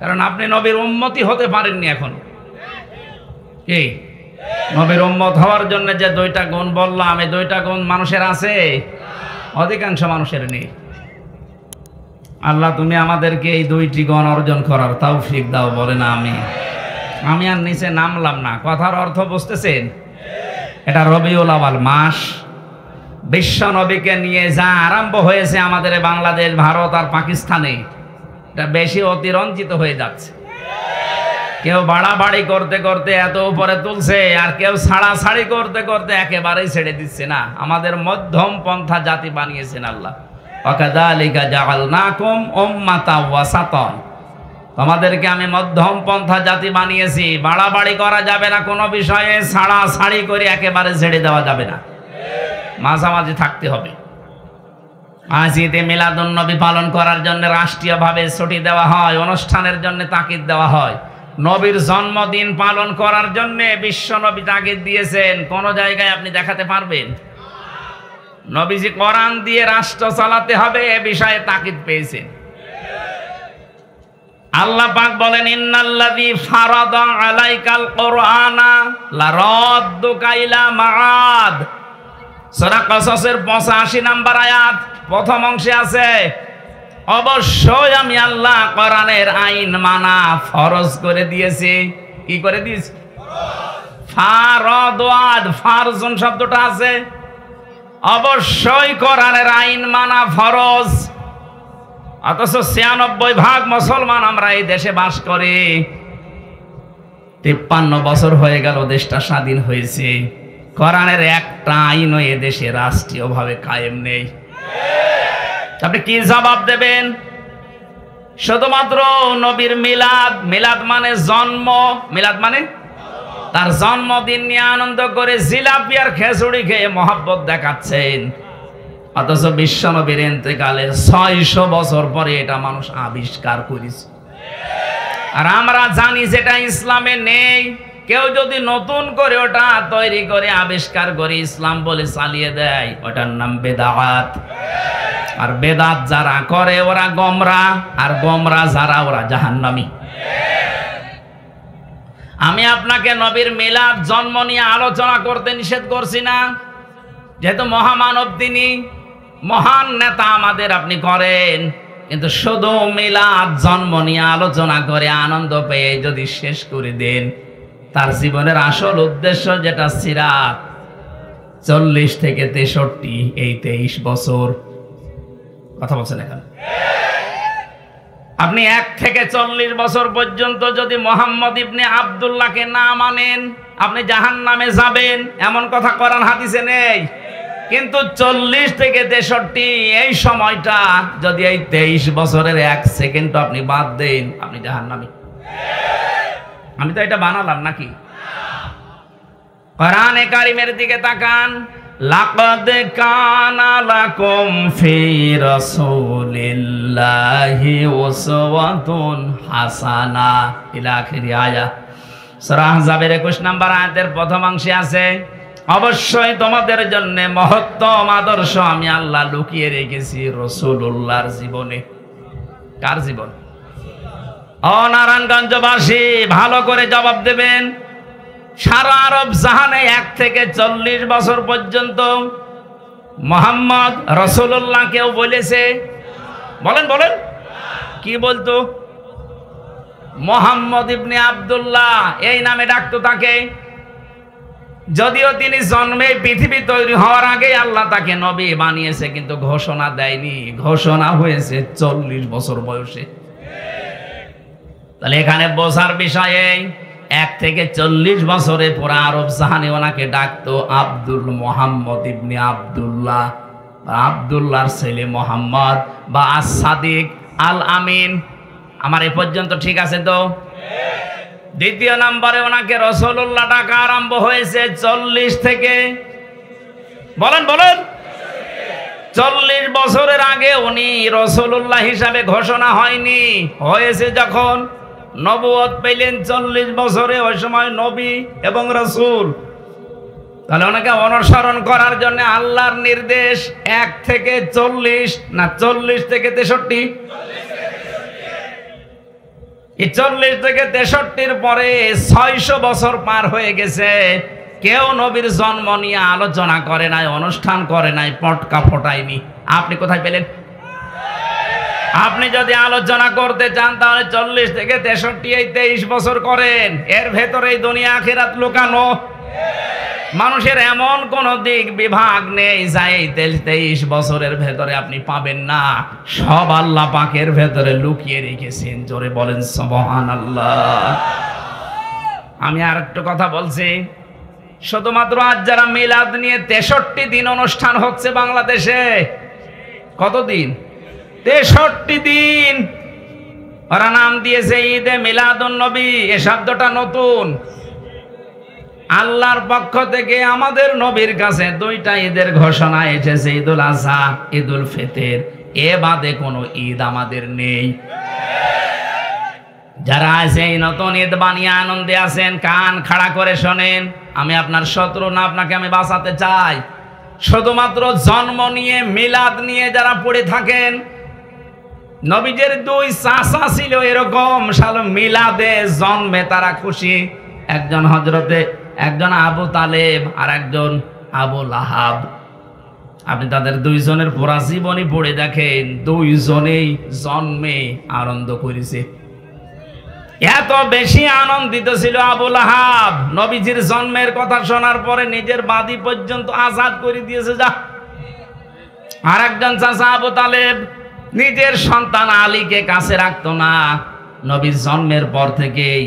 Speaker 1: কারণ আপনি নবীর উম্মতই হতে পারেননি এখনো। কি নবীর উম্মত হওয়ার জন্য যে 2টা গুণ বললাম, এই 2টা গুণ মানুষের আছে, অধিকাংশ মানুষের নেই। আল্লাহ তুমি আমাদেরকে এই 2টি গুণ অর্জন করার তৌফিক দাও, বলে না আমি আর নিচে নামলাম না। কথার অর্থ বুঝতেছেন? এটা রবিউল আউয়াল মাস, বিশ্ব নবীকে নিয়ে যা আরম্ভ হয়েছে আমাদের বাংলাদেশ, ভারত আর পাকিস্তানে, এটা বেশি অতিরঞ্জিত হয়ে যাচ্ছে। কেউ বাড়াবাড়ি করতে করতে এত উপরে তুলছে, আর কেউ ছাড়াছাড়ি করতে করতে একেবারেই ছেড়ে দিচ্ছে না। আমাদের মধ্যম পন্থা জাতি বানিয়েছেন আল্লাহ। ওয়াকাযালিকা জাআলনাকুম উম্মাতাও ওয়াসাতান, তোমাদেরকে আমি মধ্যম পন্থা জাতি বানিয়েছি। বাড়াবাড়ি করা যাবে না কোনো বিষয়ে, ছাড়াছাড়ি করে একেবারে ছেড়ে দেওয়া যাবে না, মাঝামাঝি থাকতে হবে। আজ ঈদে মিলাদুন নবী পালন করার জন্য রাষ্ট্রীয়ভাবে ছুটি দেওয়া হয়, অনুষ্ঠানের জন্য তাকিদ দেওয়া হয়। নবীর জন্মদিন পালন করার জন্য বিশ্ব নবী তাকিদ দিয়েছেন, কোন জায়গায় আপনি দেখাতে পারবেন? নবীজি কোরআন দিয়ে রাষ্ট্র চালাতে হবে এ বিষয়ে তাকিদ পেয়েছেন। আল্লাহ পাক বলেন ইন্নাল্লাযী ফারাদা আলাইকাল কুরআনা লারাদ্দুকা ইলা মাআদ। সূরা কসসের 85 নম্বর আয়াত প্রথম অংশে আছে, অবশ্যই আমি আল্লাহ কোরআনের আইন মানা ফরজ করে দিয়েছি। কি করে দিয়েছি? ফারদাদ, ফারজুন শব্দটা আছে। অবশ্যই কোরআনের আইন মানা ফরজ। অথচ ৯৬% মুসলমান আমরা এই দেশে বাস করি। ৫৩ বছর হয়ে গেল দেশটা স্বাধীন হয়েছে, কোরআনের একটা আইনও এ দেশে রাষ্ট্রীয়ভাবে কায়েম নেই। আপনি কি জবাব দেবেন? শুধুমাত্র নবীর মিলাদ, মিলাদ মানে জন্ম, মিলাদ মানে তার জন্মদিন নিয়ে আনন্দ করে জিলাপি আর খেজুরি খেয়ে মহব্বত দেখাচ্ছেন। অথচ বিশ্ব নবীর ইন্তেকালের ৬০০ বছর পরে এটা মানুষ আবিষ্কার করেছে। আর আমরা জানি যেটা ইসলামে নেই, কেউ যদি নতুন করে ওটা তৈরি করে আবিষ্কার করে ইসলাম বলে চালিয়ে দেয়, ওটার নাম বেদাত। আর বেদাত যারা করে ওরা গোমরাহ, আর গোমরাহ যারা ওরা জাহান্নামী। আমি আপনাকে নবীর মিলাদ, জন্ম নিয়ে আলোচনা করতে নিষেধ করছি না, যেহেতু মহামানব তিনি, মহান নেতা আমাদের, আপনি করেন। কিন্তু শুধু মিলাদ, জন্ম নিয়ে আলোচনা করে আনন্দ পেয়ে যদি শেষ করে দেন, তার জীবনের আসল উদ্দেশ্য যেটা সিরাত, ৪০ থেকে ৬৩, এই ২৩ বছর কথা বলছেন এখন। আপনি ১ থেকে ৪০ বছর পর্যন্ত যদি মোহাম্মদ ইবনে আব্দুল্লাহকে না মানেন, আপনি জাহান্নামে যাবেন, এমন কথা কোরআন হাদিসে নেই। কিন্তু ৪০ থেকে ৬৩ এই সময়টা যদি এই ২৩ বছরের ১ সেকেন্ড আপনি বাদ দেন, আপনি জাহান্নামী। আমি তো এটা বানালাম নাকি? কোরআনে কারিমের দিকে তাকান, লাকাদ কানা লাকুম ফি রাসূলিল্লাহি উসওয়াতুন হাসানা ইলা আখিরি আয়াত। সূরা আহজাবের ২১ নম্বর আয়াতের প্রথম অংশে আছে, অবশ্যই তোমাদের জন্য মহত্তম আদর্শ আমি আল্লাহ লুকিয়ে রেখেছি রাসূলুল্লাহর জীবনে। কার জীবন? ও নারায়ণগঞ্জবাসী, ভালো করে জবাব দেবেন। সারা আরব জাহানে ১ থেকে ৪০ বছর পর্যন্ত মোহাম্মদ রাসূলুল্লাহ কেউ বলেছে? বলেন বলেন, কি বলতো? মোহাম্মদ ইবনে আব্দুল্লাহ এই নামে ডাকতো তাকে। যদিও তিনি জন্মে পৃথিবী তৈরি হওয়ার আগে আল্লাহ তাকে নবী বানিয়েছে, কিন্তু ঘোষণা দেয়নি, ঘোষণা হয়েছে ৪০ বছর বয়সে। তাহলে এখানে বোঝার বিষয়ে ১ থেকে ৪০ বছরে পুরা আরব জাহানে ওনাকে ডাকতো আব্দুল মোহাম্মদ ইবনে আব্দুল্লাহ, আব্দুল্লাহর ছেলে মোহাম্মদ, বা আস-সাদিক, আল আমিন। আমার এ পর্যন্ত ঠিক আছে তো? দ্বিতীয় নম্বরে ওনাকে রাসূলুল্লাহ ডাকা আরম্ভ হয়েছে ৪০ থেকে, বলেন বলেন, ৪০ বছরের আগে উনি রাসূলুল্লাহ হিসাবে ঘোষণা হয়নি। হয়েছে যখন নবুয়ত পেলেন ৪০ বছরে, ওই সময় নবী এবং রাসূল। তাহলে ওনাকে অনুসরণ করার জন্য আল্লাহর নির্দেশ ১ থেকে ৪০ না ৪০ থেকে ৬৩। এই ৪০ থেকে ৬৩-র পরে ৬০০ বছর পার হয়ে গেছে, কেউ নবীর জন্ম নিয়ে আলোচনা করে নাই, অনুষ্ঠান করে নাই, পটকা ফোটায়নি। আপনি কোথায় পেলেন? আপনি যদি আলোচনা করতে চান তাহলে ৪০ থেকে ৬৩ এই ২৩ বছর করেন। এর ভেতরে এই দুনিয়া আখিরাত লুকানো। মানুষের এমন কোন দিক বিভাগ নেই যা এই ২৩ বছরের ভেতরে আপনি পাবেন না। সব আল্লাহ পাকের ভেতরে লুকিয়ে রেখেছেন। জোরে বলেন সুবহানাল্লাহ। আমি আর একটু কথা বলছি, শুধুমাত্র আজ যারা মিলাদ নিয়ে ৬৩ দিন অনুষ্ঠান হচ্ছে বাংলাদেশে। কতদিন? ৬৩ দিন। ওরা নাম দিয়েছে ঈদে মিলাদুন নবী। এ শব্দটা নতুন। আল্লাহর পক্ষ থেকে আমাদের নবীর কাছে ২টা ঈদের ঘোষণা এসেছে, ঈদুল আযহা, ঈদুল ফিতর। এ বাদে কোনো ঈদ আমাদের নেই। যারা আছে এই নতুন ঈদ বানিয়ে আনন্দে আছেন, কান খাড়া করে শোনেন। আমি আপনার শত্রু না, আপনাকে আমি বাঁচাতে চাই। শুধুমাত্র জন্ম নিয়ে মিলাদ নিয়ে যারা পড়ে থাকেন, নবীজের দুই চাচা ছিল এরকম, শাল মিলাদে জন্মে তারা খুশি। একজন আবু তালেব আর একজন আবু লাহাব। আপনি তাদের দুইজনের পুরা জীবনী পড়ে দেখেন, দুইজনেই জন্মে আনন্দ করেছে। এত বেশি আনন্দিত ছিল আবু লাহাব, নবীজির জন্মের কথা শোনার পরে নিজের বাদী পর্যন্ত আজাদ করে দিয়েছে। যা আর একজন চাচা আবু তালেব নিজের সন্তান আলীকে কাছে রাখতো না। নবীর জন্মের পর থেকেই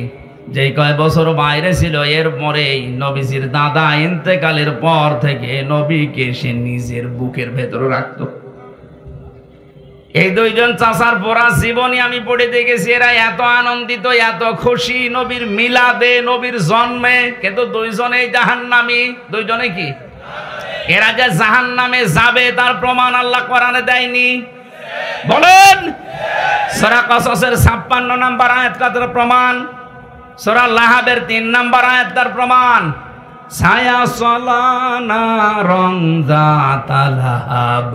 Speaker 1: যে কয় বছর বাইরে ছিল, এরপরেই নবীজির দাদা ইন্তেকালের পর থেকে নবীকে সে নিজের বুকের ভেতরে রাখতো। এই দুইজন চাচার পড়া জীবনী আমি পড়ে দেখেছি, এরা এত আনন্দিত, এত খুশি নবীর মিলাদে, নবীর জন্মে, কিন্তু দুইজনেই জাহান্নামী। দুইজনে কি? এরা যে জাহান্নামে যাবে তার প্রমাণ আল্লাহ কোরআনে দেয়নি? বলেন। সূরা কসসের 56 নম্বর আয়াতটা তার প্রমাণ, সূরা লাহাবের 3 নম্বর আয়াত তার প্রমাণ। ছায়া সলানা রং দাতালাহাব,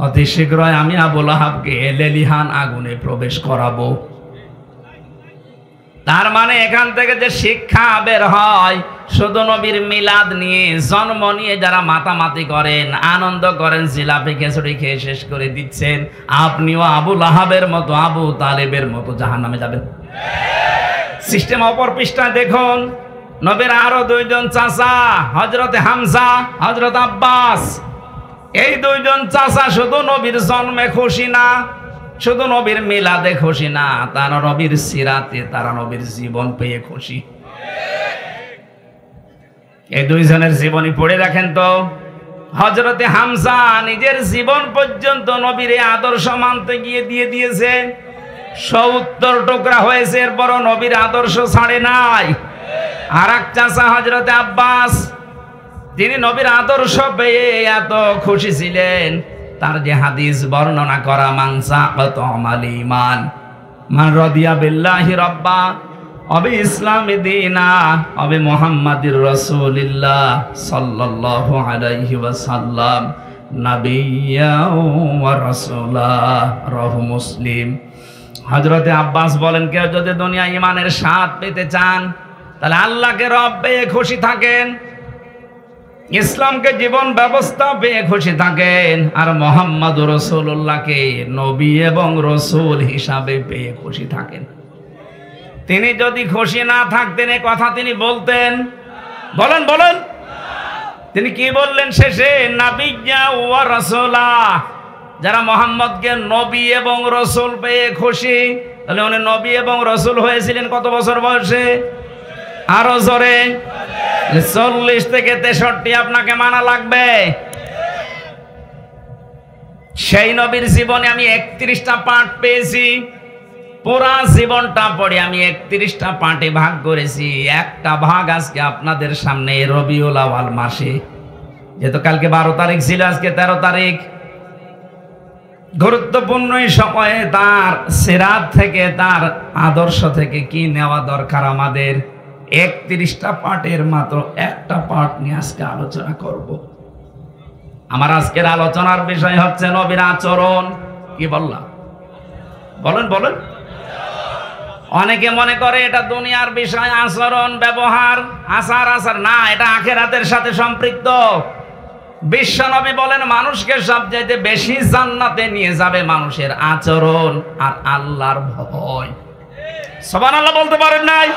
Speaker 1: অতি শীঘ্রই আমি আবু লাহাবকে লেলিহান আগুনে প্রবেশ করাবো। তার মানে এখান থেকে যে শিক্ষা বের হয়, শুধু নবীর মিলাদ নিয়ে, জন্ম নিয়ে যারা মাতামাতি করেন, আনন্দ করেন, জিলাপি খিচুড়ি খেয়ে শেষ করে দিচ্ছেন, আপনিও আবু লাহাবের মতো, আবু তালেবের মতো জাহান্নামে যাবেন। সিস্টেম অপর পৃষ্ঠায় দেখুন, নবীর আরো দুইজন চাচা, হযরতে হামজা, হযরত আব্বাস। এই দুইজন চাচা শুধু নবীর জন্মে খুশি না, শুধু নবীর মিলাদে খুশি না, তারা নবীর সিরাতে, তারা নবীর জীবন পেয়ে খুশি। এই দুইজনের জীবনী পড়ে দেখেন তো। হযরতে হামজা নিজের জীবন পর্যন্ত নবীর আদর্শ মানতে গিয়ে দিয়ে দিয়েছে, 70 টুকরা হয়েছে, এরপরও নবীর আদর্শ ছাড়ে নাই। আর এক চাচা হযরতে আব্বাস, তিনি নবীর আদর্শ পেয়ে এত খুশি ছিলেন, তার যে হাদিস বর্ণনা করা, মানসা কত আমাল ঈমান মান রাদিয়া বিল্লাহি রাব্বা অবি ইসলামি দীনা অবি মুহাম্মাদির রাসূলিল্লাহ সাল্লাল্লাহু আলাইহি ওয়াসাল্লাম নাবিয়্যা ওয়া রাসূলা, রাহু মুসলিম। হযরতে আব্বাস বলেন, কেউ যদি দুনিয়া ঈমানের স্বাদ পেতে চান, তাহলে আল্লাহকে রব পেয়ে খুশি থাকেন, ইসলামকে জীবন ব্যবস্থা পেয়ে খুশি থাকেন, আর মুহাম্মদুর রাসূলুল্লাহকে নবী এবং রাসূল হিসাবে পেয়ে খুশি থাকেন। তিনি যদি খুশি না থাকতেন এ কথা তিনি বলতেন? বলেন বলেন। তিনি কি বললেন শেষে? নাবিয়্যা ওয়া রাসূলা। যারা মুহাম্মদকে নবী এবং রাসূল পেয়ে খুশি, তাহলে উনি নবী এবং রাসূল হয়েছিলেন কত বছর বয়সে? আরো জোরে। 40 থেকে 63 আপনাকে মানা লাগবে। সেই নবীর জীবনে আমি 31টা পাঠ পেয়েছি, পুরা জীবনটা পড়ে আমি 31টা পাঠে ভাগ করেছি। একটা ভাগ আজকে আপনাদের সামনে রবিউল আউয়াল মাসে, যেহেতু কালকে 12 তারিখ ছিল, আজকে 13 তারিখ, গুরুত্বপূর্ণ এই সময়ে তার সিরাত থেকে, তার আদর্শ থেকে কি নেওয়া দরকার আমাদের, 31টা পাঠের মাত্র একটা পাঠ নিয়ে আজকে আলোচনা করব। আমার আজকের আলোচনার বিষয় হচ্ছে নবীর আচরণ। কি বললাম? বলেন বলেন। অনেকে মনে করে এটা দুনিয়ার বিষয়, আচরণ, ব্যবহার, আচার আচার না, এটা আখিরাতের সাথে সম্পৃক্ত। বিশ্বনবী বলেন, মানুষকে সবচাইতে বেশি জান্নাতে নিয়ে যাবে মানুষের আচরণ আর আল্লাহর ভয়। সুবহানাল্লাহ বলতে পারেন নাই?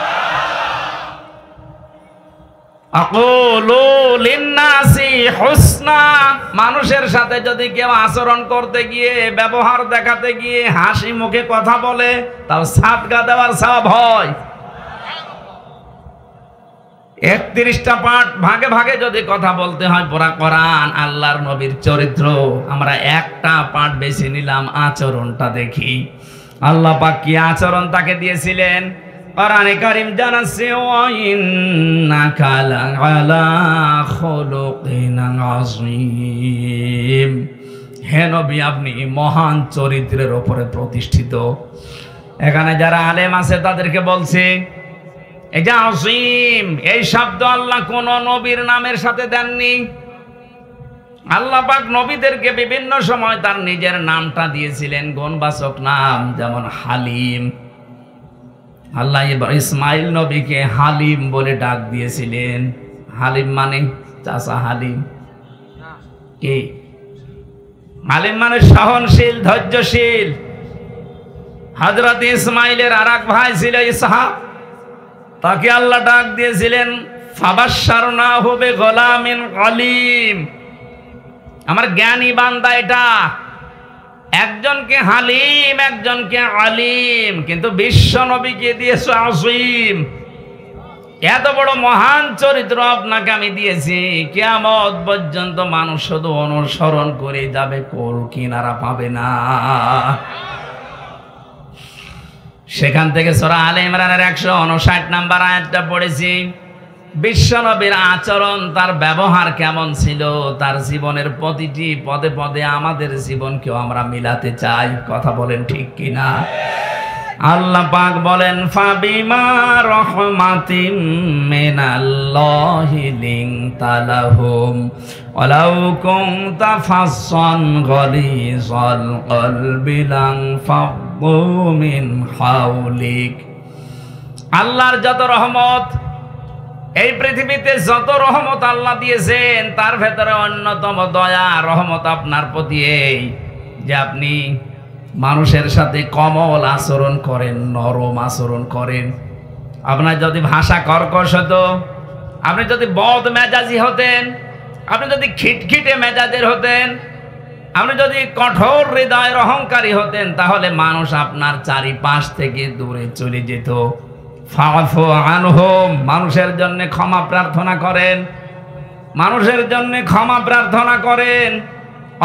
Speaker 1: আকুলু লিন্নাসি হুসনা। মানুষের সাথে যদি কেউ আচরণ করতে গিয়ে, ব্যবহার দেখাতে গিয়ে হাসি মুখে কথা বলে, তাও সাদকা দেওয়ার সওয়াব হয়। 31টা পাঠ ভাগে ভাগে যদি কথা বলতে হয়, পুরা কোরআন, আল্লাহর নবীর চরিত্র, আমরা একটা পাঠ বেছে নিলাম, আচরণটা দেখি। আল্লাহ পাক কি আচরণ তাকে দিয়েছিলেন? কোরআনে কারীম জানাচ্ছে, ওয়া ইন্নাকা লাআলা খুলুকিন আযীম। হে নবী, আপনি মহান চরিত্রের উপরে প্রতিষ্ঠিত। এখানে যারা আলেম আছে তাদেরকে বলছে, এই যে আযীম, এই শব্দ আল্লাহ কোন নবীর নামের সাথে দেননি। আল্লাহ পাক নবীদেরকে বিভিন্ন সময় তার নিজের নামটা দিয়েছিলেন, গুণবাচক নাম, যেমন হালিম। আল্লাহ ইসমাইল নবীকে হালিম বলে ডাক দিয়েছিলেন। হালিম মানে চাচা হালিম, কি হালিম মানে সহনশীল, ধৈর্যশীল। হযরত ইসমাইলের আর এক ভাই ছিল ইসহাক, তাকে আল্লাহ ডাক দিয়েছিলেন ফাবাশশারনাহু বিগুলামিন আলীম। আমার জ্ঞানী বান্দা এটা, একজনকে হালিম একজনকে আলিম, কিন্তু বিশ্ব নবীকে দিয়েছে আসিম। এত বড় মহান চরিত্র আপনাকে আমি দিয়েছি, কিয়ামত পর্যন্ত মানুষ শুধু অনুসরণ করে যাবে, কোল কিনারা পাবে না। সেখান থেকে সূরা আলে ইমরানের 159 নম্বর আয়াতটা পড়েছি। বিশ্বনবীর আচরণ, তার ব্যবহার কেমন ছিল, তার জীবনের প্রতিটি পদে পদে আমাদের জীবনকেও আমরা মিলাতে চাই। কথা বলেন ঠিক কিনা? আল্লাহ পাক বলেন ফাবিমা রাহমাতিম মিনাল্লাহি লিনতালাহুম ওয়ালাউ কুনতা ফাসসান গালিযাল কলবি লানফাদ্দু মিন হাওলিক। আল্লাহর যত রহমত, এই পৃথিবীতে যত রহমত আল্লাহ দিয়েছেন, তার ভেতরে অন্যতম দয়া রহমত আপনার প্রতি এই যে আপনি মানুষের সাথে কমল আচরণ করেন, নরম আচরণ করেন। আপনার যদি ভাষা কর্কশ হতো, আপনি যদি বদ মেজাজি হতেন, আপনি যদি খিটখিটে মেজাজের হতেন, আপনি যদি কঠোর হৃদয়ের অহংকারী হতেন, তাহলে মানুষ আপনার চারিপাশ থেকে দূরে চলে যেত। ফাফু আনহুম, মানুষের জন্য ক্ষমা প্রার্থনা করেন, মানুষের জন্য ক্ষমা প্রার্থনা করেন।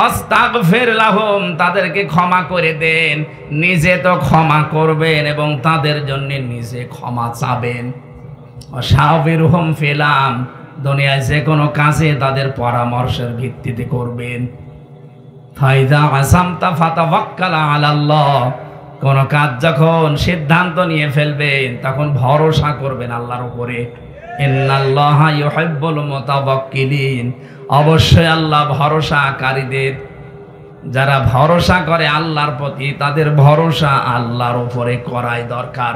Speaker 1: আস্তাগফির লাহুম, তাদেরকে ক্ষমা করে দেন। নিজে তো ক্ষমা করবেন এবং তাদের জন্য নিজে ক্ষমা চাবেন। ওয়াশাবিরহুম ফিল আমর, দুনিয়ায় যে কোনো কাজে তাদের পরামর্শের ভিত্তিতে করবেন। ফাইযা আযামতা ফাতাওয়াক্কাল আলাল্লাহ, কোন কাজ যখন সিদ্ধান্ত নিয়ে ফেলবেন তখন ভরসা করবেন আল্লাহর উপরে। ইন্নাল্লাহা ইউহিব্বুল মুতাওয়াক্কিলিন, অবশ্যই আল্লাহ ভরসাকারীদের, যারা ভরসা করে আল্লাহর প্রতি, তাদের ভরসা আল্লাহর উপরে করাই দরকার।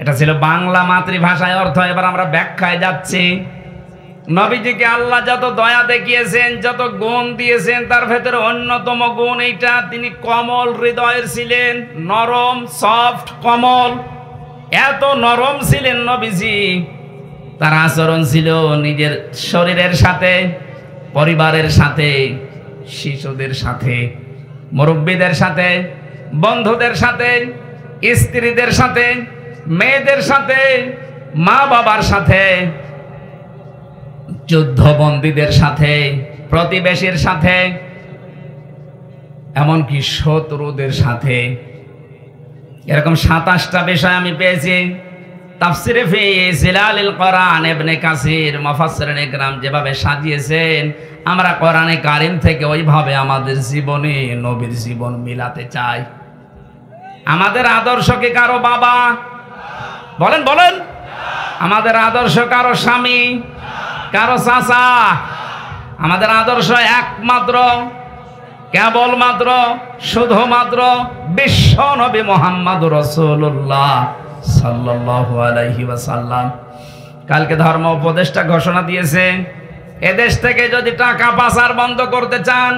Speaker 1: এটা ছিল বাংলা মাতৃভাষায় অর্থ। এবার আমরা ব্যাখ্যায় যাচ্ছি। নবীজিকে আল্লাহ যত দয়া দেখিয়েছেন, যত গুণ দিয়েছেন, তার ভেতরে অন্যতম গুণ এইটা, তিনি কমল হৃদয়ের ছিলেন, নরম, সফট, কমল। এত নরম ছিলেন নবীজি, তার আচরণ ছিল নিজের শরীরের সাথে, পরিবারের সাথে, শিশুদের সাথে, মুরব্বীদের সাথে, বন্ধুদের সাথে, স্ত্রীদের সাথে, মেয়েদের সাথে, মা বাবার সাথে, যুদ্ধবন্দীদের সাথে, প্রতিবেশীর সাথে, এমনকি শত্রুদের সাথে। এরকম 27টা বিষয় আমি পেয়েছি তাফসিরে ফি জিলালিল কোরআন। ইবনে কাসির, মুফাসসিরিন ইকরাম যেভাবে সাজিয়েছেন, আমরা কোরআনে কারীম থেকে ওইভাবে আমাদের জীবনে নবীর জীবন মিলাতে চাই। আমাদের আদর্শ কি কারো বাবা? বলেন বলেন। আমাদের আদর্শ কারো স্বামী, কারো চাচা? আমাদের আদর্শ একমাত্র, কেবলমাত্র, শুধুমাত্র বিশ্ব নবী মুহাম্মদুর রাসূলুল্লাহ সাল্লাল্লাহু আলাইহি ওয়াসাল্লাম। কালকে ধর্ম উপদেষ্টা ঘোষণা দিয়েছে, এদেশ থেকে যদি টাকা পাচার বন্ধ করতে চান,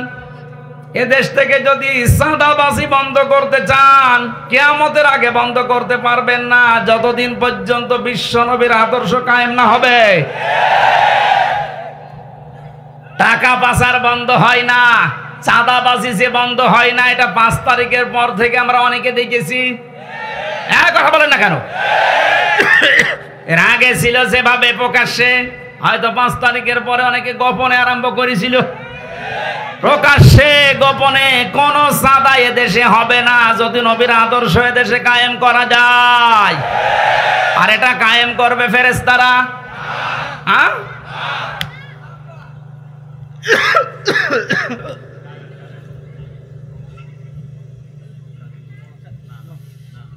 Speaker 1: এদেশ থেকে যদি চাঁদাবাজি বন্ধ করতে চান, কিয়ামতের আগে বন্ধ করতে পারবেন না, যতদিন পর্যন্ত বিশ্ব নবীর আদর্শ কায়েম না হবে। টাকা পাচার বন্ধ হয় না, চাঁদাবাজি যে বন্ধ হয় না, এটা 5 তারিখের পর থেকে আমরা অনেকে দেখেছি। কথা বলেন না কেন? এর আগে ছিল যেভাবে প্রকাশ্যে, হয়তো 5 তারিখের পরে অনেকে গোপনে আরম্ভ করেছিল। প্রকাশ্যে গোপনে কোন চাঁদা এদেশে হবে না যদি নবীর আদর্শ এদেশে কায়েম করা যায়। আর এটা কায়েম করবে ফেরেশতারা।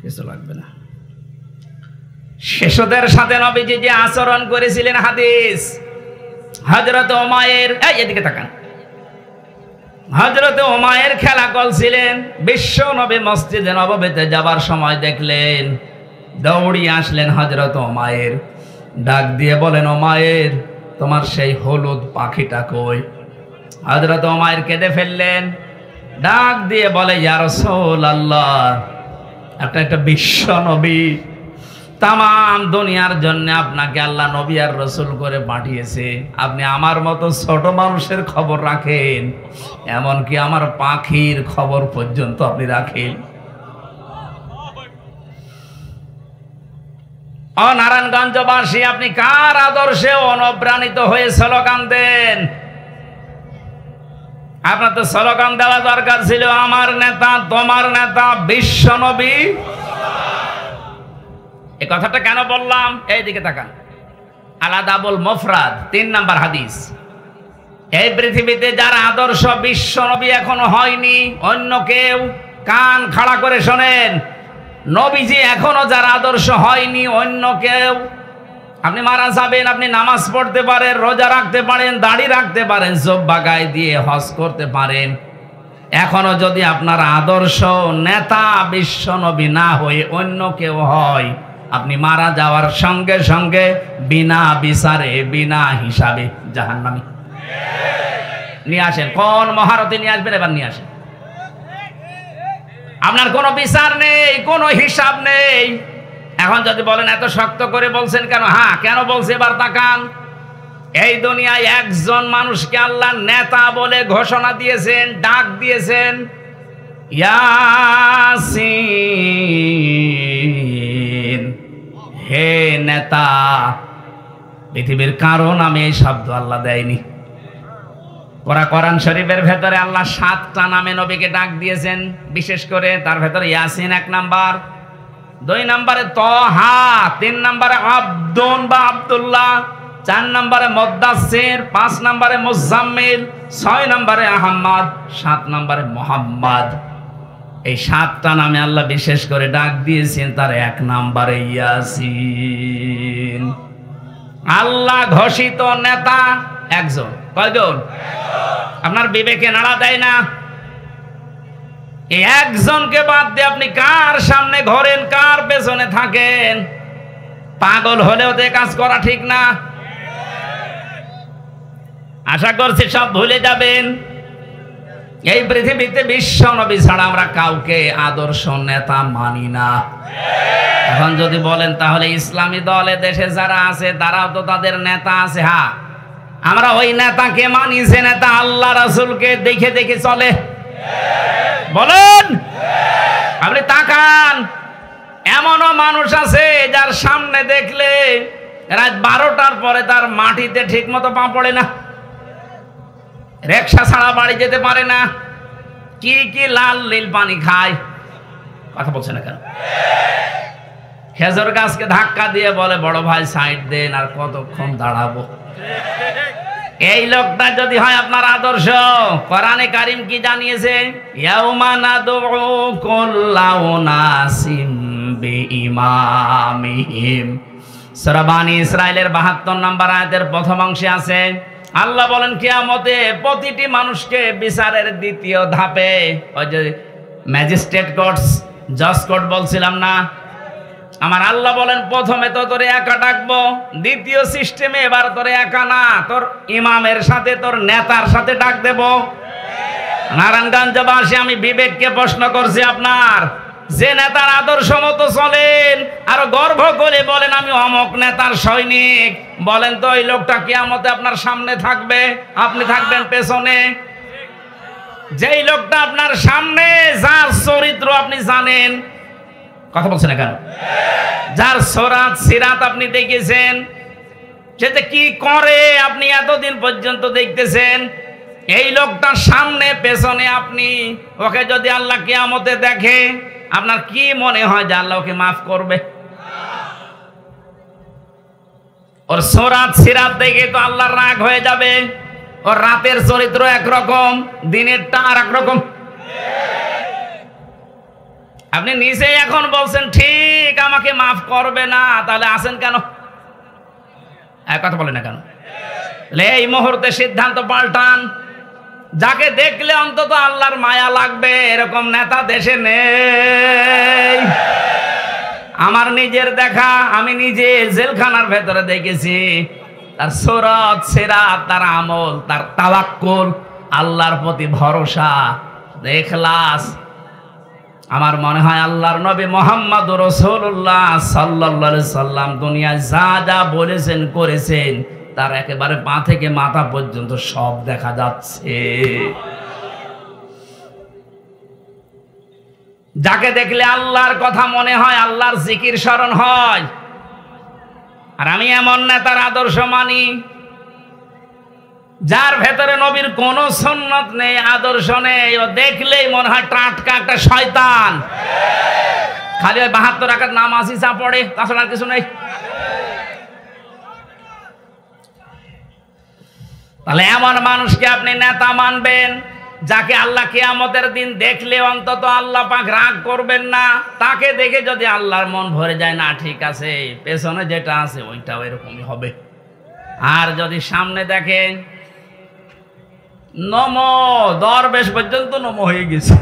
Speaker 1: কিছু লাগবে না। শিশুদের সাথে নবীজি যে আচরণ করেছিলেন, হাদিস হযরত উমাইর, এদিকে তাকান, হযরতে উমায়ের খেলা করছিলেন। বিশ্ব নবী মসজিদে নববীতে যাবার সময় দেখলেন, দৌড়িয়ে আসলেন হযরত উমায়ের, ডাক দিয়ে বলেন, উমায়ের তোমার সেই হলুদ পাখিটা কই? হযরত উমায়ের কেঁদে ফেললেন, ডাক দিয়ে বলে, ইয়া রাসূলুল্লাহ, একটা বিশ্ব নবী, তামাম দুনিয়ার জন্য আপনাকে আল্লাহ নবী আর রসুল করে পাঠিয়েছে, আপনি আমার মতো ছোট মানুষের খবর রাখেন, এমনকি আমার পাখির খবর পর্যন্ত আপনি রাখেন। ও নারায়ণগঞ্জবাসী, আপনি কার আদর্শে অনুপ্রাণিত হয়ে স্লোগান দেন? আপনার তো স্লোগান দেওয়া দরকার ছিল, আমার নেতা, তোমার নেতা বিশ্ব নবী। এই কথাটা কেন বললাম? এই দিকে তাকান, আলাদাবুল মুফরাদ 3 নাম্বার হাদিস। এই পৃথিবীতে যার আদর্শ বিশ্ব নবী এখনো হয়নি, অন্য কেউ, কান খাড়া করে শোনেন, নবীজি এখনো যার আদর্শ হয়নি, অন্য কেউ। আপনি মারা যাবেন, আপনি নামাজ পড়তে পারেন, রোজা রাখতে পারেন, দাড়ি রাখতে পারেন, জুব্বা গায়ে দিয়ে হজ করতে পারেন, এখনো যদি আপনার আদর্শ নেতা বিশ্ব নবী না হয়ে অন্য কেউ হয়, আপনি মারা যাওয়ার সঙ্গে সঙ্গে বিনা বিচারে, বিনা হিসাবে জাহান্নামী। নিয়ে আসেন, কোন মহারথী নিয়ে আসবেন, এবার নিয়ে আসেন। আপনার কোনো বিচার নেই, কোনো হিসাব নেই। এখন যদি বলেন এত শক্ত করে বলছেন কেন? হ্যাঁ, কেন বলছে এবার তাকান। এই দুনিয়ায় একজন মানুষকে আল্লাহ নেতা বলে ঘোষণা দিয়েছেন, ডাক দিয়েছেন, ইয়াসিন, হে নেতা। পৃথিবীর কারণ আমি এই শব্দ আল্লাহ দেয়নি। কোরআন শরীফের ভেতরে আল্লাহ 7টা নামে নবীকে ডাক দিয়েছেন, বিশেষ করে তার ভেতরে ইয়াসিন 1 নাম্বার, 2 নম্বরে তহা, 3 নম্বরে আব্দুন বা আব্দুল্লাহ, 4 নম্বরে মুদ্দাসসির, 5 নম্বরে মুজাম্মিল, 6 নম্বরে আহমদ, 7 নম্বরে মোহাম্মদ। এই 7টা নামে আল্লাহ বিশেষ করে ডাক দিয়েছেন, তার 1 নম্বরে ইয়াসিন। আল্লাহ ঘোষিত নেতা একজন। কয়জন? আপনার বিবেকে নাড়া দেয় না? এই একজনকে বাদ দিয়ে আপনি কার সামনে ঘোরেন, কার পেছনে থাকেন? পাগল হলেও তো কাজ করা ঠিক না। আশা করছি সব ভুলে যাবেন। এই পৃথিবীতে বিশ্ব নবী ছাড়া আমরা কাউকে আদর্শ নেতা মানি না। এখন যদি বলেন তাহলে ইসলামী দলে দেশে যারা আছে তারাও তো তাদের নেতা আছে। হ্যাঁ, আমরা ওই নেতাকে মানি যে নেতা আল্লাহ রাসূলকে দেখে দেখে চলে। বলেন, আপনি তাকান, এমনও মানুষ আছে যার সামনে দেখলে রাত 12টার পরে তার মাটিতে ঠিক মতো পা পড়ে না, রিকশা ছাড়া বাড়ি যেতে পারে না, কি কি লাল নীল পানি খায়। কথা বলছে না কেন? খেজুর গাছকে ধাক্কা দিয়ে বলে, বড় ভাই সাইড দেন, আর কতক্ষণ দাঁড়াবো। এই লোকটা যদি হয় আপনার আদর্শ, কোরআনে কারীম কি জানিয়েছে? ইয়াউমা নাদউ কুল্লা উনাসিম বিইমামিহিম। সূরা বানী ইসরাঈলের 72 নম্বর আয়াতের প্রথম অংশে আছে, আল্লাহ বলেন কিয়ামতে প্রতিটি মানুষকে বিচারের দ্বিতীয় ধাপে, ওই যে ম্যাজিস্ট্রেট কোর্টস, জজ কোর্ট বলছিলাম না, আমার আল্লাহ বলেন প্রথমে তো তোরে একা ডাকবো, দ্বিতীয় সিস্টেমে এবার তোরে একা না, তোর ইমামের সাথে, তোর নেতার সাথে ডাক দেব। নারায়ণগঞ্জবাসী, আমি বিবেককে প্রশ্ন করছি, আপনার যে নেতার আদর্শ মতো চলেন আর গর্ব করে বলেন আমি অমুক নেতার সৈনিক, বলেন তো ওই লোকটা কিয়ামতে আপনার সামনে থাকবে, আপনি থাকবেন পেছনে? যেই লোকটা আপনার সামনে, যার চরিত্র আপনি জানেন, কথা বলছেন না কেন? যার সরাত সিরাত আপনি দেখেছেন, সে যে কি করে আপনি এতদিন পর্যন্ত দেখতেছেন, এই লোকটার সামনে পেছনে আপনি, ওকে যদি আল্লাহ কিয়ামতে দেখে, আপনার কি মনে হয় যে আল্লাহ ওকে মাফ করবে? ওর সরাত সিরাত দেখে তো আল্লাহর রাগ হয়ে যাবে। ওর রাতের চরিত্র একরকম, দিনেরটা আর একরকম। আপনি নিজেই এখন বলছেন ঠিক আমাকে মাফ করবে না, তাহলে আসেন কেন? কথা বলেন না কেন? এই মুহূর্তে সিদ্ধান্ত পাল্টান। যাকে দেখলে অন্তত আল্লাহর মায়া লাগবে এরকম নেতা দেশে নেই। আমার নিজের দেখা, আমি নিজে জেলখানার ভেতরে দেখেছি তার সুরত সিরাত, তার আমল, তার তাওয়াক্কুল, আল্লাহর প্রতি ভরসা, ইখলাস। আমার মনে হয় আল্লাহর নবী মুহাম্মদুর রাসূলুল্লাহ সাল্লাল্লাহু আলাইহি সাল্লাম দুনিয়ায় যা যা বলেছেন করেছেন তার একেবারে পা থেকে মাথা পর্যন্ত সব দেখা যাচ্ছে। যাকে দেখলে আল্লাহর কথা মনে হয়, আল্লাহর জিকির স্মরণ হয়। আর আমি এমন নেতার আদর্শ মানি যার ভেতরে নবীর কোন সুন্নত নেই, আদর্শ নেই, ও দেখলেই মনে হয় টাটকা একটা শয়তান। খালি ওই 72 রাকাত নামাজ হিসাব পড়ে, তাছাড়া কিছু নেই। তাহলে এমন মানুষকে আপনি নেতা মানবেন যাকে আল্লাহ কিয়ামতের দিন দেখলে অন্তত আল্লাহ পাক রাগ করবেন না। তাকে দেখে যদি আল্লাহর মন ভরে যায়, না ঠিক আছে পেছনে যেটা আছে ওইটাও এরকমই হবে। আর যদি সামনে দেখে নমো, দরবেশ পর্যন্ত নমো হয়ে গেছে,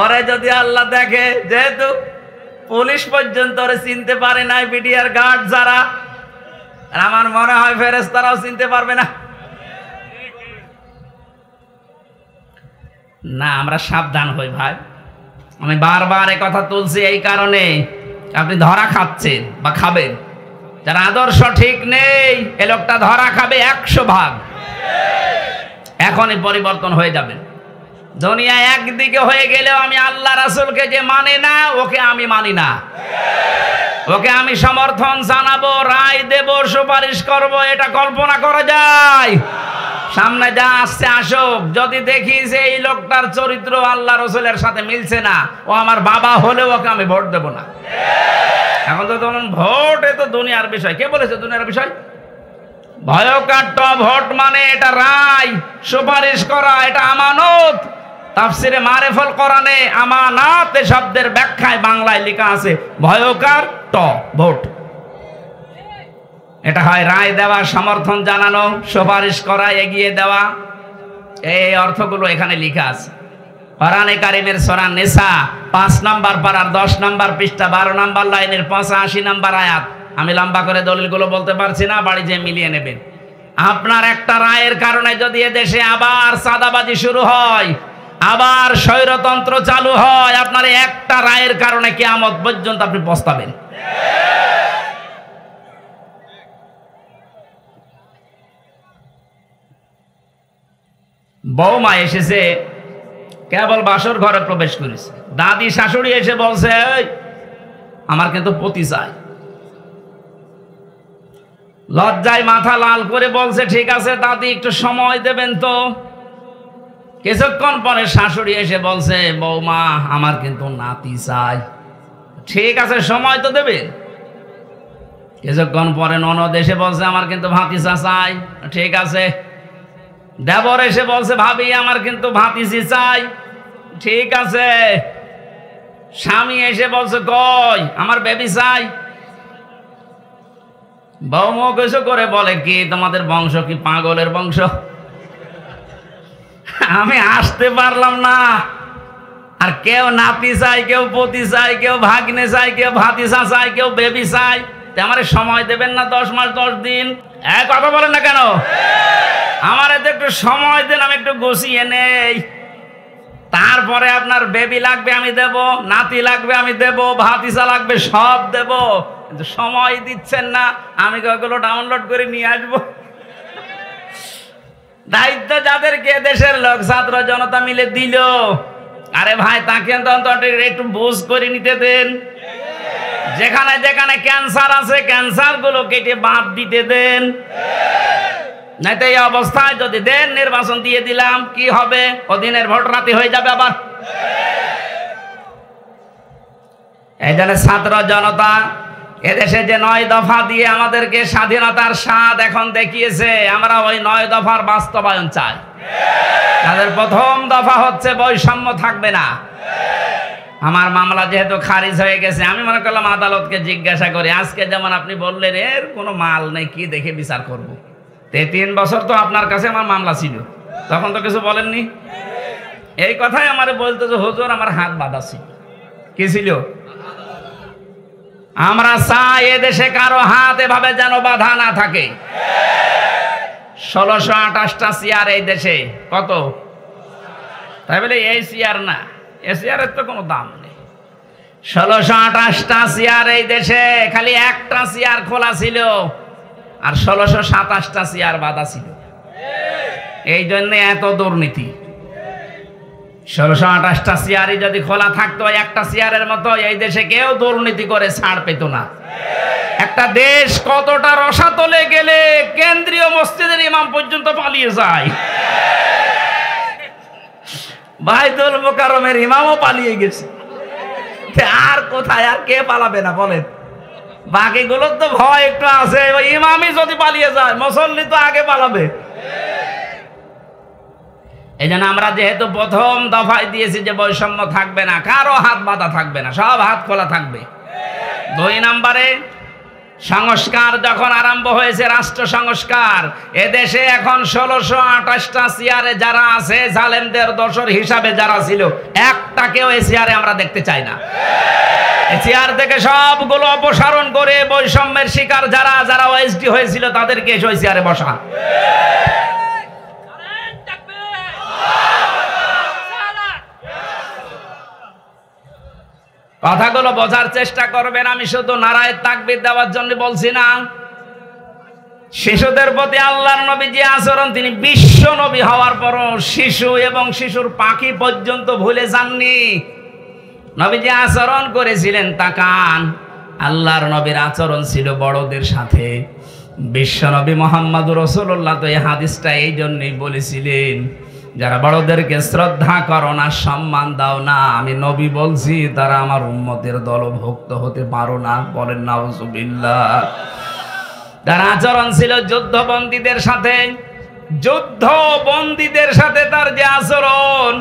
Speaker 1: ওরে যদি আল্লাহ দেখে, যেহেতু পুলিশ পর্যন্ত ওরে চিনতে পারে নাই, বিডিআর গার্ড যারা, আমার মনে হয় ফেরেশতারাও চিনতে পারবে না। না, আমরা সাবধান হই ভাই। আমি বারবার এ কথা তুলছি এই কারণে, আপনি ধরা খাচ্ছেন বা খাবেন, যার আদর্শ ঠিক নেই এ লোকটা ধরা খাবে 100 ভাগ। এখনই পরিবর্তন হয়ে যাবেন। দুনিয়া একদিকে হয়ে গেলেও আমি আল্লাহ রাসূলকে যে মানে না, ওকে আমি মানি না, ওকে আমি সমর্থন জানাবো, রায় দেব, সুপারিশ করব, এটা কল্পনা করা যায়? সামনে যা আসছে আসুক, যদি দেখি যে এই লোকটার চরিত্র আল্লাহ রাসূলের সাথে মিলছে না, ও আমার বাবা হলেও ওকে আমি ভোট দেব না। এখন তো ধরুন ভোট, এ তো দুনিয়ার বিষয়। কে বলেছে দুনিয়ার বিষয়? ভয়কার ভোট মানে এটা রায়, সুপারিশ করা, এটা আমানত। তাফসিরে মারিফুল কোরআনে আমানাত এ শব্দের ব্যাখ্যায় বাংলায় লেখা আছে ভয়কার ভোট। এটা হয় রায় দেওয়া, সমর্থন জানানো, সুপারিশ করা, এগিয়ে দেওয়া। এই অর্থগুলো এখানে লেখা আছে কোরআনে কারিমের সূরা নিসা 5 নম্বর পারার 10 নম্বর পৃষ্ঠা 12 নম্বর লাইনের 85 নম্বর আয়াত। আমি লম্বা করে দলিলগুলো বলতে পারছি না, বাড়ি যেয়ে মিলিয়ে নেবেন। আপনার একটা রায়ের কারণে যদি এদেশে আবার চাঁদাবাজি শুরু হয়, আবার স্বৈরতন্ত্র চালু হয়, আপনার একটা রায়ের কারণে কিয়ামত পর্যন্ত আপনি পস্তাবেন। বৌমা এসেছে, কেবল বাসর ঘরে প্রবেশ করেছে, দাদি শাশুড়ি এসে বলছে আমার কিন্তু পতি চাই। লজ্জায় মাথা লাল করে বলছে ঠিক আছে দাদি একটু সময় দেবেন তো। কিছুক্ষণ পরে শাশুড়ি এসে বলছে বৌমা আমার কিন্তু নাতি চাই। ঠিক আছে সময় তো দেবেন। কিছুক্ষণ পরে ননদ এসে বলছে আমার কিন্তু ভাতিজা চাই। ঠিক আছে। দেবর এসে বলছে ভাবি আমার কিন্তু ভাতিজি চাই। ঠিক আছে। স্বামী এসে বলছে কই আমার বেবি চাই। বৌমা কিছু করে বলে কি তোমাদের বংশ কি পাগলের বংশ? আমি আসতে পারলাম না। আর কেউ নাতি চাই, কেউ পতি চাই, কেউ ভাগ্নে চাই, কেউ ভাতিজা চাই, কেউ বেবি চাই। আমার সময় দেবেন না 10 মাস 10 দিন? কথা বলেন না কেন? আমার এতে একটু সময় দেন, আমি একটু গুছিয়ে নেই। তারপরে আপনার বেবি লাগবে আমি দেব, নাতি লাগবে আমি দেব, ভাতিজা লাগবে সব দেব। কিন্তু সময় দিচ্ছেন না। আমি ওগুলো ডাউনলোড করে নিয়ে আসবো। দায়িত্ব যাদেরকে দেশের লোক ছাত্র জনতা মিলে দিল, আরে ভাই তাকে তো একটু বুঝ করে নিতে দেন। যেখানে যেখানে ক্যান্সার আছে ক্যান্সার গুলো কেটে বাদ দিতে দেন। নাই তো এই অবস্থায় যদি দেন নির্বাচন দিয়ে দিলাম কি হবে? ওদিনের ভোট রাতে হয়ে যাবে আবার। এই জন্য ছাত্র জনতা এদেশে যে 9 দফা দিয়ে আমাদেরকে স্বাধীনতার স্বাদ এখন দেখিয়েছে, আমরা ওই 9 দফার বাস্তবায়ন চাই। তাদের প্রথম দফা হচ্ছে বৈষম্য থাকবে না। আমার মামলা যেহেতু খারিজ হয়ে গেছে, আমি মনে করলাম আদালতকে জিজ্ঞাসা করি। আজকে যেমন আপনি বললেন এর কোনো মাল নেই, কি দেখে বিচার করব? 3 বছর তো আপনার কাছে আমার মামলা ছিল, তখন তো কিছু বলেননি। এই কথাই আমার বলতো যে হুজুর আমার হাত বাঁধা ছিল। কি ছিল? আমরা চাই এদেশে কারো হাত এভাবে যেন বাঁধা না থাকে। 1628টা চেয়ার এই দেশে। কত? তাই বলে এই চেয়ার না, এই চেয়ারের তো কোনো দাম নেই। 1628টা চেয়ার এই দেশে, খালি একটা চেয়ার খোলা ছিল আর 1627টা চেয়ার বাঁধা ছিল। এই জন্য এত দুর্নীতি। 1628টা চেয়ারই যদি খোলা থাকতো একটা চেয়ারের মতো, এই দেশে কেউ দুর্নীতি করে ছাড় পেত না। একটা দেশ কতটা রসাতলে গেলে কেন্দ্রীয় মসজিদের ইমাম পর্যন্ত পালিয়ে যায়। বাইতুল মুকাররমের ইমামও পালিয়ে গেছে। আর কোথায়, আর কে পালাবে না বলেন? বাকিগুলোর তো ভয় একটু আছে, ওই ইমামই যদি পালিয়ে যায় মুসল্লি তো আগে পালাবে। এই জন্য আমরা যেহেতু প্রথম দফায় দিয়েছি যে বৈষম্য থাকবে না, কারো হাত বাঁধা থাকবে না, সব হাত খোলা থাকবে। 2 নম্বরে সংস্কার যখন আরম্ভ হয়েছে, রাষ্ট্র সংস্কার, এদেশে এখন 1628টা চেয়ারে যারা আছে জালেমদের দোসর হিসাবে যারা ছিল, একটাকেও এই চেয়ারে আমরা দেখতে চাই না। এই চেয়ার থেকে সবগুলো অপসারণ করে বৈষম্যের শিকার যারা যারা ওএসডি হয়েছিল তাদেরকে ওই চেয়ারে বসা। কথাগুলো বোঝার চেষ্টা করবেন। আমি শুধু নারায়ে তাকবীর দেওয়ার জন্য বলছি না। শিশুদের প্রতি আল্লাহর নবী যে আচরণ, তিনি বিশ্ব নবী হওয়ার পরও শিশু এবং শিশুর পাখি পর্যন্ত ভুলে যাননি। নবী যে আচরণ করেছিলেন তাকান। আল্লাহর নবীর আচরণ ছিল বড়দের সাথে। বিশ্ব নবী মুহাম্মদুর রাসূলুল্লাহ তো এই হাদিসটা এই জন্যই বলেছিলেন, যারা বড়দেরকে শ্রদ্ধা করো না, সম্মান দাও না, আমি নবী বলছি তারা আমার উম্মতের দলভুক্ত হতে পারো না। বলেন নাউজুবিল্লাহ। তার আচরণ ছিল যুদ্ধবন্দীদের সাথে, যুদ্ধবন্দীদের সাথে তার যে আচরণ,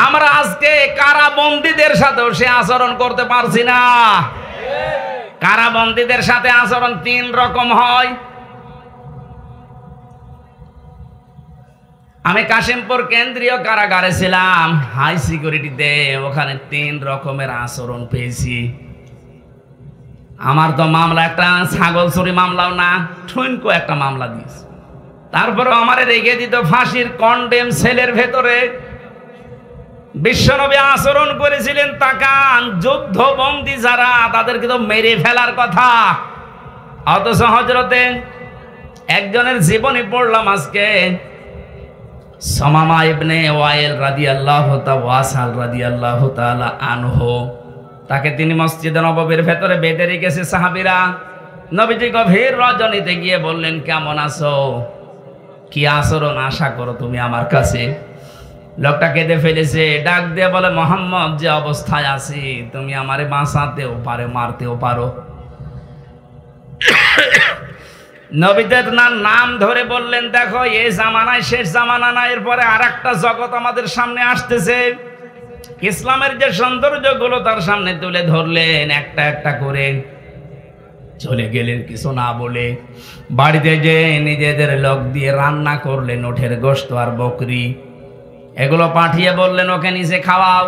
Speaker 1: আমরা আজকে কারাবন্দীদের সাথেও সে আচরণ করতে পারছি না। কারাবন্দীদের সাথে আচরণ 3 রকম হয়। আমি কাশিমপুর কেন্দ্রীয় কারাগারে ছিলাম, হাই সিকিউরিটিতে। ওখানে 3 রকমের আচরণ পেয়েছি। আমার তো মামলা একটা ছাগল চুরি মামলাও না, ঠুনকো একটা মামলা দিয়েছে। তারপরে আমারে রেখে দিত ফাঁসির কন্ডেম সেলের ভেতরে। বিশ্বনবী আচরণ করেছিলেন তাকান, যুদ্ধবন্দী যারা তাদেরকে তো মেরে ফেলার কথা, অথচ হযরতে একজনের জীবনী পড়লাম আজকে, সামামা ইবনে ওয়াইল রাদিয়াল্লাহু তাআলা আনহু। তাকে তিনি মসজিদে নববীর ভেতরে বেঁধে রেখেছে সাহাবীরা। নবীজি গভীর রজনীতে গিয়ে বললেন, কেমন আছো, কি আচরণ আশা করো তুমি আমার কাছে? লোকটা কেঁদে ফেলেছে, ডাক দিয়ে বলে, মুহাম্মদ যে অবস্থায় আছি তুমি আমারে বাঁচাতেও পারো, মারতেও পারো। নবীদের নাম ধরে বললেন, দেখো এই জামানায় শেষ জামানা না, এরপরে আরেকটা জগৎ আমাদের সামনে আসতেছে। ইসলামের যে সৌন্দর্যগুলো তার সামনে তুলে ধরলেন, একটা একটা করে চলে গেলেন কিছু না বলে। বাড়িতে যে নিজেদের লোক দিয়ে রান্না করলেন উঠের গোশত আর বকরি, এগুলো পাঠিয়ে বললেন ওকে নিজে খাওয়াও।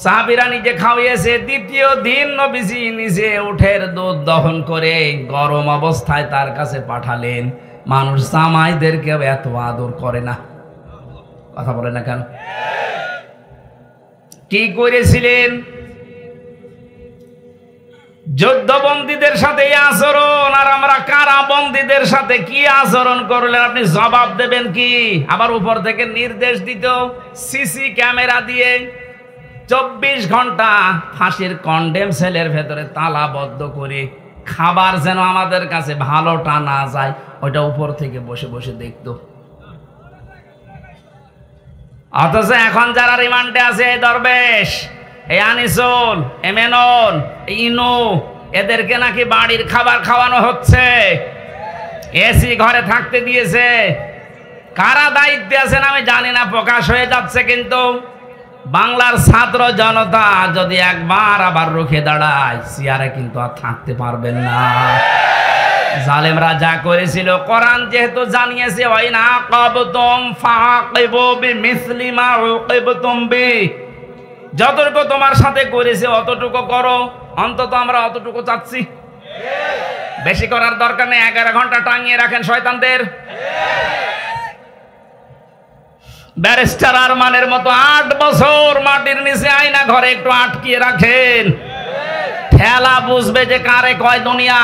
Speaker 1: সাহাবীরা নিজে খাওয়িয়েছে। দ্বিতীয় দিন নবীজি নিজে উঠের দুধ দহন করে গরম অবস্থায় তার কাছে পাঠালেন। মানুষ জামাইদেরকে এত আদর করে না। কথা বলে না কেন? কি করেছিলেন? যুদ্ধবন্দীদের সাথে এই আচরণ, আর আমরা কারাবন্দীদের সাথে কি আচরণ করলেন আপনি জবাব দেবেন কি? আবার উপর থেকে নির্দেশ দিত সিসি ক্যামেরা দিয়ে 24 ঘন্টা ফাঁসির কন্ডেম সেলের ভেতরে তালাবদ্ধ করে, খাবার যেন আমাদের কাছে ভালোটা না যায় ওইটা উপর থেকে বসে বসে দেখত। অথচ এখন যারা রিমান্ডে আছে, এই দরবেশ, এই আনিসুল, এমেনন, ইনু, এদেরকে নাকি বাড়ির খাবার খাওয়ানো হচ্ছে, এসি ঘরে থাকতে দিয়েছে। কারা দায়িত্বে আছেন আমি জানি না, প্রকাশ হয়ে যাচ্ছে। কিন্তু বাংলার ছাত্র জনতা যদি একবার আবার রুখে দাঁড়ায়, চেয়ারে কিন্তু আর থাকতে পারবেন না। জালেমরা যা করেছিল কোরআন যেহেতু জানিয়েছে ওয়াইনা আকাবতুম ফাআকিবু বিমিসলি মা উকিবতুম বি, যতটুকু তোমার সাথে করেছে অতটুকু করো। অন্তত আমরা অতটুকু চাচ্ছি, বেশি করার দরকার নেই। 11 ঘন্টা টাঙিয়ে রাখেন শয়তানদের। ব্যারিস্টার আরমানের মতো 8 বছর মাটির নিচে আয়না ঘরে একটু আটকিয়ে রাখেন, ঠেলা বুঝবে যে কারে কয় দুনিয়া।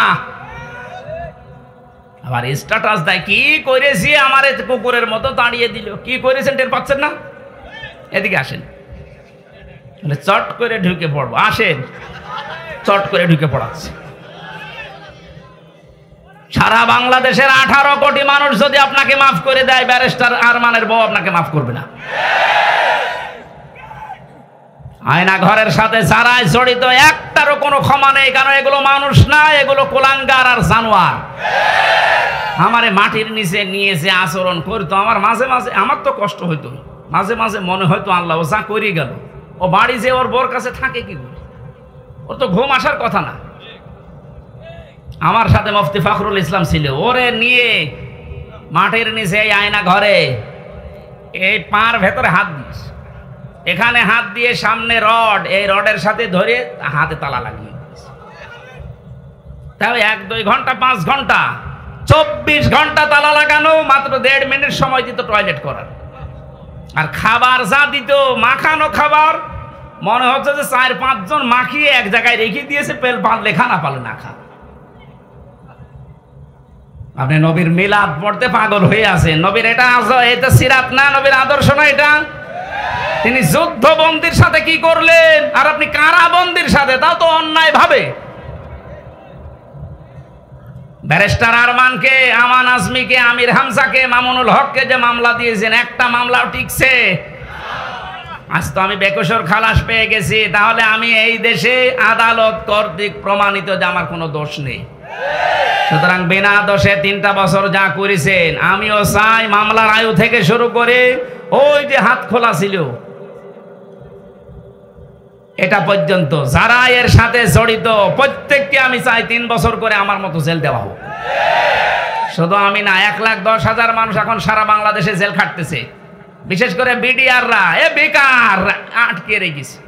Speaker 1: আবার স্ট্যাটাস দেয় কি করেছি, আমার কুকুরের মতো দাঁড়িয়ে দিল। কি করেছেন টের পাচ্ছেন না? এদিকে আসেন, চট করে ঢুকে পড়বো। আসেন, চট করে ঢুকে পড়াচ্ছে। সারা বাংলাদেশের 18 কোটি মানুষ যদি আপনাকে মাফ করে দেয়, ব্যারিস্টার আরমানের বউ আপনাকে মাফ করবে না। আয়না ঘরের সাথে যারা জড়িত একটারও কোনো ক্ষমা নেই, কারণ এগুলো মানুষ না, এগুলো কুলাঙ্গার আর জানোয়ার। আমারে মাটির নিচে নিয়েছে আচরণ করতো, আমার মাঝে মাঝে আমার তো কষ্ট হইতো, মাঝে মাঝে মনে হয়তো আল্লাহ ও যা করে গেল, ও বাড়ি যে ওর বোর কাছে থাকে কি করে, ওর তো ঘুম আসার কথা না। আমার সাথে মুফতি ফখরুল ইসলাম ছিল, ওরে নিয়ে মাটির নিচে এই আয়না ঘরে এই পার ভেতরে হাত দিয়েছে, এখানে হাত দিয়ে সামনে রড, এই রডের সাথে ধরে হাতে তালা লাগিয়ে দিয়েছে। তাহলে 1-2 ঘন্টা 5 ঘন্টা 24 ঘন্টা তালা লাগানো, মাত্র 1.5 মিনিট সময় দিত টয়লেট করার। আর খাবার যা দিত, মাখানো খাবার, মনে হচ্ছে যে 4-5 জন মাখিয়ে এক জায়গায় রেখে দিয়েছে, পেল বাঁধলে খা না পালে না খা। আপনি নবীর মিলাদ পড়তে পাগল হয়ে আছেন। নবীর এটা সিরাত না, নবীর আদর্শ না এটা। তিনি যুদ্ধবন্দির সাথে কি করলেন, আর আপনি কারাবন্দির সাথে, তাও তো অন্যায় ভাবে। ব্যারিস্টার আরমানকে, আমান আজমিকে, আমির হামজাকে, মামুনুল হককে যে মামলা দিয়েছেন, একটা মামলাও টিকছে। আজ তো আমি বেকসুর খালাস পেয়ে গেছি, তাহলে আমি এই দেশে আদালত কর্তৃক প্রমাণিত যে আমার কোনো দোষ নেই। সুতরাং বিনা দোষে 3টা বছর যা করেছেন, আমিও চাই মামলার আয়ু থেকে শুরু করে ওই যে হাত খোলা ছিল এটা পর্যন্ত যারা এর সাথে জড়িত প্রত্যেককে আমি চাই 3 বছর করে আমার মতো জেল দেওয়া হোক। শুধু আমি না, 1,10,000 মানুষ এখন সারা বাংলাদেশে জেল খাটতেছে, বিশেষ করে বিডিআররা বেকার আটকে রেখেছে।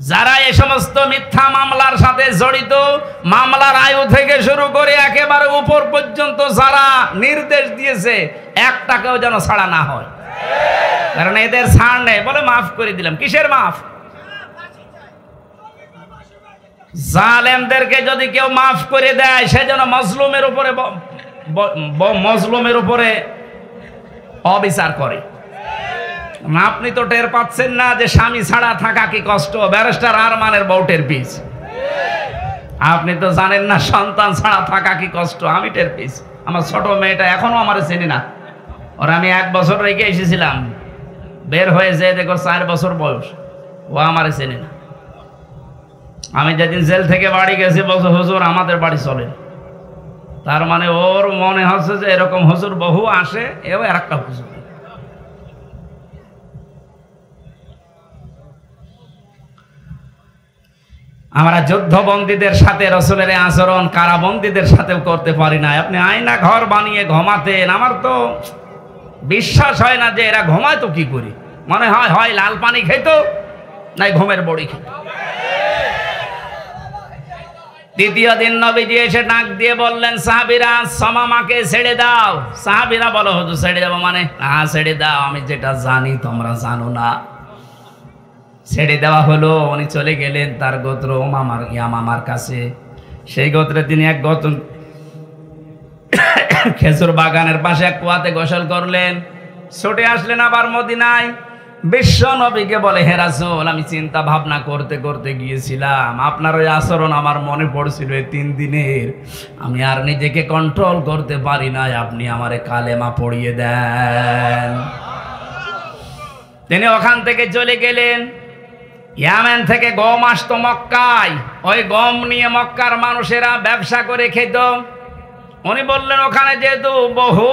Speaker 1: যারা এই সমস্ত মিথ্যা মামলার সাথে জড়িত, মামলার আয়ু থেকে শুরু করে একেবারে উপর পর্যন্ত যারা নির্দেশ দিয়েছে, একটাকেও যেন ছাড়া না হয়, কারণ এদের ছাড় নেই। বলে মাফ করে দিলাম, কিসের মাফ? জালেমদেরকে যদি কেউ মাফ করে দেয়, সে যেন মজলুমের উপরে অবিচার করে। আপনি তো টের পাচ্ছেন না যে স্বামী ছাড়া থাকা কি কষ্ট? ব্যারিস্টার আরমানের বউটের পিস। আপনি তো জানেন না সন্তান ছাড়া থাকা কি কষ্ট। আমি টের পিস। আমার ছোট মেয়েটা এখনো আমার চেনে না, ওর আমি 1 বছর রেখে এসেছিলাম, বের হয়ে যেয়ে দেখো 4 বছর বয়স, ও আমার চেনে না। আমি যেদিন জেল থেকে বাড়ি গেছি, বলছে হুজুর আমাদের বাড়ি চলেন। তার মানে ওর মনে হচ্ছে যে এরকম হুজুর বহু আসে, এও আর একটা হুজুর। আমরা যুদ্ধবন্দীদের সাথে রসুলের আচরণ কারাবন্দীদের সাথেও করতে পারি না। আপনি আয়না ঘর বানিয়ে ঘুমাতেন, আমার তো বিশ্বাস হয় না যে এরা ঘুমায় তো কি করি। মনে হয় হয় লাল পানি খেত, নাই ঘুমের বড়ি খেত। দ্বিতীয় দিন নবীজি এসে ডাক দিয়ে বললেন, সাহাবীরা সামামাকে ছেড়ে দাও। সাহাবীরা বলো হুজুর ছেড়ে যাবো মানে? হ্যাঁ ছেড়ে দাও, আমি যেটা জানি তোমরা জানো না। ছেড়ে দেওয়া হলো। উনি চলে গেলেন তার গোত্র ইয়ামামার কাছে। সেই গোত্রে তিনি এক গোত্র খেজুর বাগানের পাশে এক কুয়াতে গোসল করলেন। ছুটে আসলেন আবার মদিনায়। বিশ্ব নবীকে বলে, হে রাসূল, আমি চিন্তা ভাবনা করতে করতে গিয়েছিলাম, আপনার ওই আচরণ আমার মনে পড়ছিল 3 দিনের, আমি আর নিজেকে কন্ট্রোল করতে পারি না, আপনি আমারে কালেমা পড়িয়ে দেন। তিনি ওখান থেকে চলে গেলেন। ইয়ামেন থেকে গম আসতো মক্কায়, ওই গম নিয়ে মক্কার মানুষেরা ব্যবসা করে খেত। উনি বললেন ওখানে যেহেতু বহু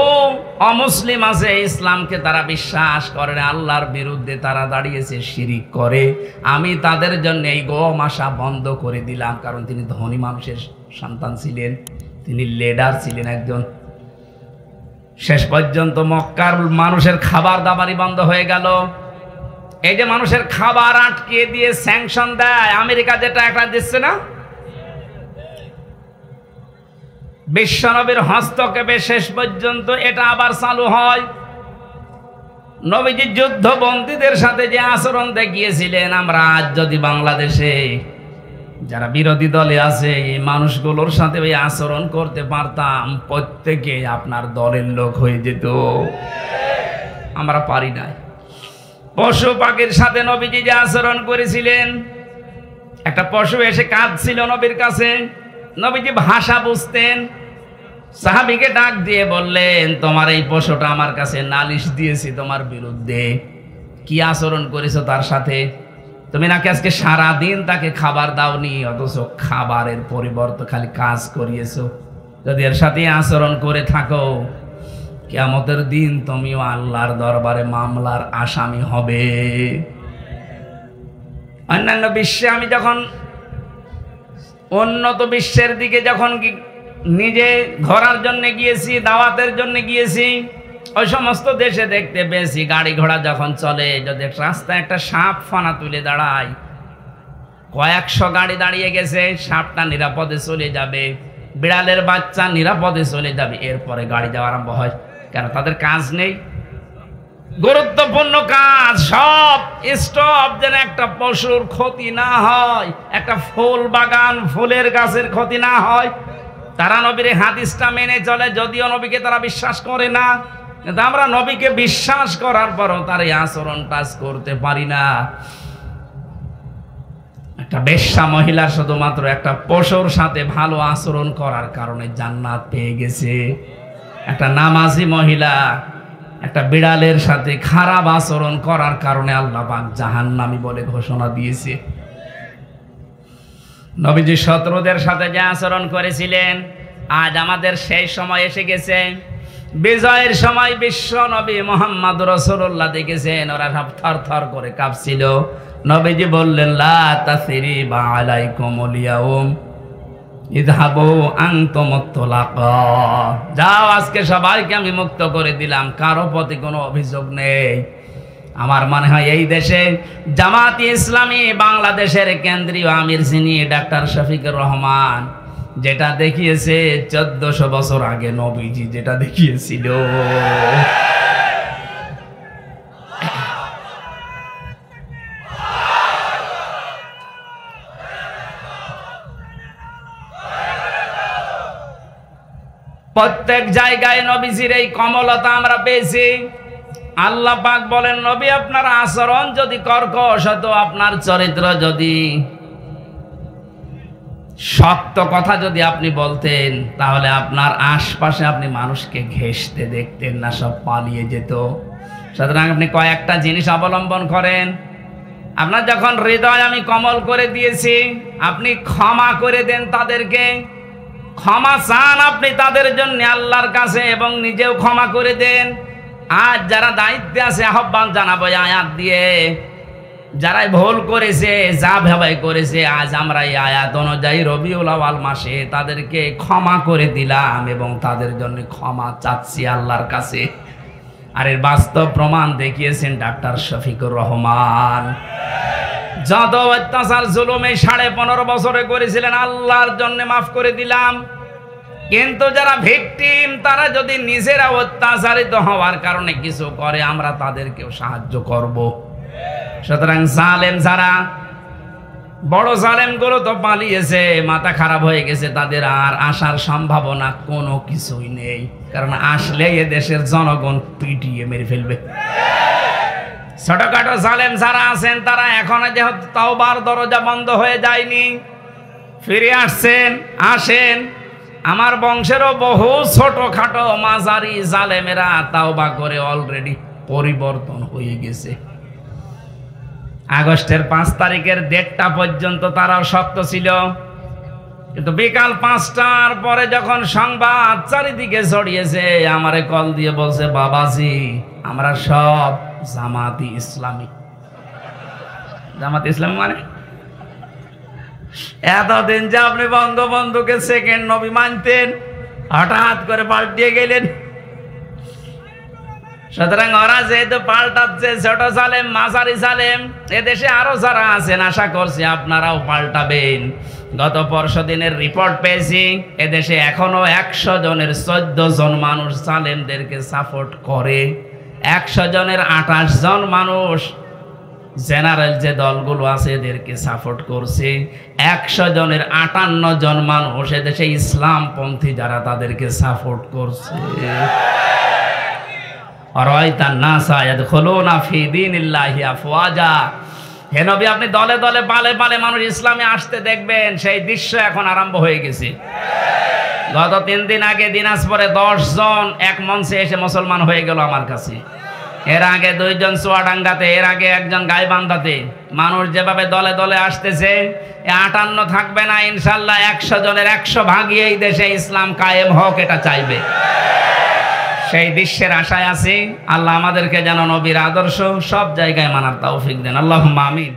Speaker 1: অমুসলিম আছে, ইসলামকে তারা বিশ্বাস করে না, আল্লাহর বিরুদ্ধে তারা দাঁড়িয়েছে, শিরিক করে, আমি তাদের জন্য এই গম আসা বন্ধ করে দিলাম। কারণ তিনি ধনী মানুষের সন্তান ছিলেন, তিনি লিডার ছিলেন একজন। শেষ পর্যন্ত মক্কার মানুষের খাবার দাবারই বন্ধ হয়ে গেল। এই যে মানুষের খাবার আটকে দিয়ে স্যাংশন দেয়, আমেরিকা যেটা একটা দিচ্ছে না, বিশ্বনবীর হস্তক্ষেপে শেষ পর্যন্ত এটা আবার চালু হয়। নবীজি যুদ্ধবন্দীদের সাথে যে আচরণ দেখিয়েছিলেন, আমরা আজ যদি বাংলাদেশে যারা বিরোধী দলে আছে এই মানুষগুলোর সাথে ওই আচরণ করতে পারতাম, প্রত্যেকে আপনার দলের লোক হয়ে যেত। আমরা পারি নাই। পশু পাখির সাথে নবীজি যে আচরণ করেছিলেন, একটা পশু এসে কাঁদছিল নবীর কাছে, নবীজি ভাষা বুঝতেন, সাহাবীকে ডাক দিয়ে বললেন, তোমার এই পশুটা আমার কাছে নালিশ দিয়েছি তোমার বিরুদ্ধে, কি আচরণ করেছো তার সাথে? তুমি নাকি আজকে সারাদিন তাকে খাবার দাওনি, অথচ খাবারের পরিবর্তে খালি কাজ করিয়েছো। যদি এর সাথে আচরণ করে থাকো, কিয়ামতের দিন তুমিও আল্লাহর দরবারে মামলার আসামি হবে। অন্যান্য বিশ্বে আমি যখন উন্নত বিশ্বের দিকে যখন নিজে ঘোরার জন্য গিয়েছি, দাওয়াতের জন্য গিয়েছি, ওই সমস্ত দেশে দেখতে পেয়েছি গাড়ি ঘোড়া যখন চলে, যদি রাস্তায় একটা সাপ ফানা তুলে দাঁড়ায়, কয়েকশো গাড়ি দাঁড়িয়ে গেছে, সাপটা নিরাপদে চলে যাবে, বিড়ালের বাচ্চা নিরাপদে চলে যাবে, এরপরে গাড়ি যাওয়া আরম্ভ হয়। কেন? তাদের কাজ নেই, গুরুত্বপূর্ণ কাজ সব স্টপ, যেন একটা পশুর ক্ষতি না হয়, একটা ফুল বাগান ফুলের গাছের ক্ষতি না হয়। তারা নবীর হাদিসটা মেনে চলে, যদিও নবীকে তারা বিশ্বাস করে না, কিন্তু আমরা নবীকে বিশ্বাস করার পরও তার এই আচরণ টাচ করতে পারি না। একটা বেশ্যা মহিলা শুধুমাত্র একটা পশুর সাথে ভালো আচরণ করার কারণে জান্নাত পেয়ে গেছে। একটা নামাজি মহিলা একটা বিড়ালের সাথে খারাপ আচরণ করার কারণে আল্লাহ পাক জাহান্নামী বলে ঘোষণা দিয়েছে। নবীজি শত্রুদের সাথে যে আচরণ করেছিলেন, আজ আমাদের সেই সময় এসে গেছে। বিজয়ের সময় বিশ্ব নবী মুহাম্মদ রাসূলুল্লাহ দেখেছেন, ওরা সব থর থর করে কাঁপছিল। নবীজি বললেন, লা তাসরিবা আলাইকুমুল ইয়াউম ইযহাবু আনতুমুত তুলাকা, যাও আজকে সবাইকে আমি মুক্ত করে দিলাম, কারো প্রতি কোনো অভিযোগ নেই। আমার মনে হয় এই দেশে জামাতি ইসলামী বাংলাদেশের কেন্দ্রীয় আমির যিনি ডাক্তার শফিকুর রহমান, যেটা দেখিয়েছে 1400 বছর আগে নবীজি যেটা দেখিয়েছিল, প্রত্যেক জায়গায় নবীজির এই কমলতা আমরা পেয়েছি। আল্লাহ পাক বলেন, নবী আপনার আচরণ যদি কর্কশ হতো, আপনার চরিত্র যদি শক্ত কথা যদি আপনি বলতেন, তাহলে আপনার আশপাশে আপনি মানুষকে ঘেঁষতে দেখতেন না, সব পালিয়ে যেত। সুতরাং আপনি কয়েকটা জিনিস অবলম্বন করেন। আপনার যখন হৃদয় আমি কমল করে দিয়েছি, আপনি ক্ষমা করে দেন তাদেরকে, ক্ষমা চান আপনি তাদের জন্য আল্লাহর কাছে, এবং নিজেও ক্ষমা করে দেন। আজ যারা দায়িত্বে আছে আহ্বান জানাবো আয়াত দিয়ে, যারাই ভুল করেছে, যা ভেবাই করেছে, আজ আমরা এই আয়াত অনুযায়ী রবিউল আউয়াল মাসে তাদেরকে ক্ষমা করে দিলাম এবং তাদের জন্য ক্ষমা চাচ্ছি আল্লাহর কাছে। আর এর বাস্তব প্রমাণ দেখিয়েছেন ডাক্তার শফিকুর রহমান। যত অত্যাচার জুলুম এই 15.5 বছরে করেছিলেন, আল্লাহর জন্য মাফ করে দিলাম। কিন্তু যারা ভিকটিম, তারা যদি নিজেরা অত্যাচারিত হওয়ার কারণে কিছু করে, আমরা তাদেরকেও সাহায্য করব। সুতরাং জালেম যারা, বড় জালেমগুলো তো পালিয়েছে, মাথা খারাপ হয়ে গেছে, তাদের আর আসার সম্ভাবনা কোনো কিছুই নেই, কারণ আসলে এ দেশের জনগণ পিটিয়ে মেরে ফেলবে। ছোটখাটো জালেম যারা আছেন, তারা এখনো যেহেতু তাওবার দরজা বন্ধ হয়ে যায়নি, ফিরে আসেন। আমার বংশেরও বহু ছোটখাটো মাঝারি জালেমেরা তাওবা করে অলরেডি পরিবর্তন হয়ে গেছে। আগস্টের 5 তারিখের ডেটটা পর্যন্ত তারাও শক্ত ছিল, কিন্তু বিকাল 5টার পরে যখন সংবাদ চারিদিকে ছড়িয়েছে, আমারে কল দিয়ে বলছে, বাবাজি আমরা সব জামাতি ইসলামী। জামাত ইসলামী মানে এতদিন যে আপনি বঙ্গবন্ধুকে সেকেন্ড নবী মানতেন, হঠাৎ করে পাল্টিয়ে গেলেন। সুতরাং ওরা যেহেতু পাল্টাচ্ছে, ছোট সালেম, মাঝারি সালেম, এদেশে আরো যারা আছেন আশা করছি আপনারাও পাল্টাবেন। গত পরশুদিনের রিপোর্ট পেয়েছি, এদেশে এখনো 100 জনের 14 জন মানুষ সালেমদেরকে সাপোর্ট করে। 100 জনের 28 জন মানুষ জেনারেল যে দলগুলো আছে এদেরকে সাপোর্ট করছে। 100 জনের 58 জন মানুষ এদেশে ইসলামপন্থী যারা তাদেরকে সাপোর্ট করছে। হে নবী, আপনি দলে দলে পালে পালে মানুষ ইসলামে আসতে দেখবেন, সেই দৃশ্য এখন আরম্ভ হয়ে গেছে। গত 3 দিন আগে দিনাজপুরে 10 জন এক মঞ্চে এসে মুসলমান হয়ে গেল আমার কাছে। এর আগে 2 জন চুয়াডাঙ্গাতে, এর আগে 1 জন গাইবান্ধাতে। মানুষ যেভাবে দলে দলে আসতেছে, 58 থাকবে না ইনশাল্লাহ, 100 জনের 100 ভাগই এই দেশে ইসলাম কায়েম হোক, এটা চাইবে। সেই দৃশ্যের আশায় আছি। আল্লাহ আমাদেরকে যেন নবীর আদর্শ সব জায়গায় মানার তৌফিক দেন। আল্লাহুম্মা আমিন।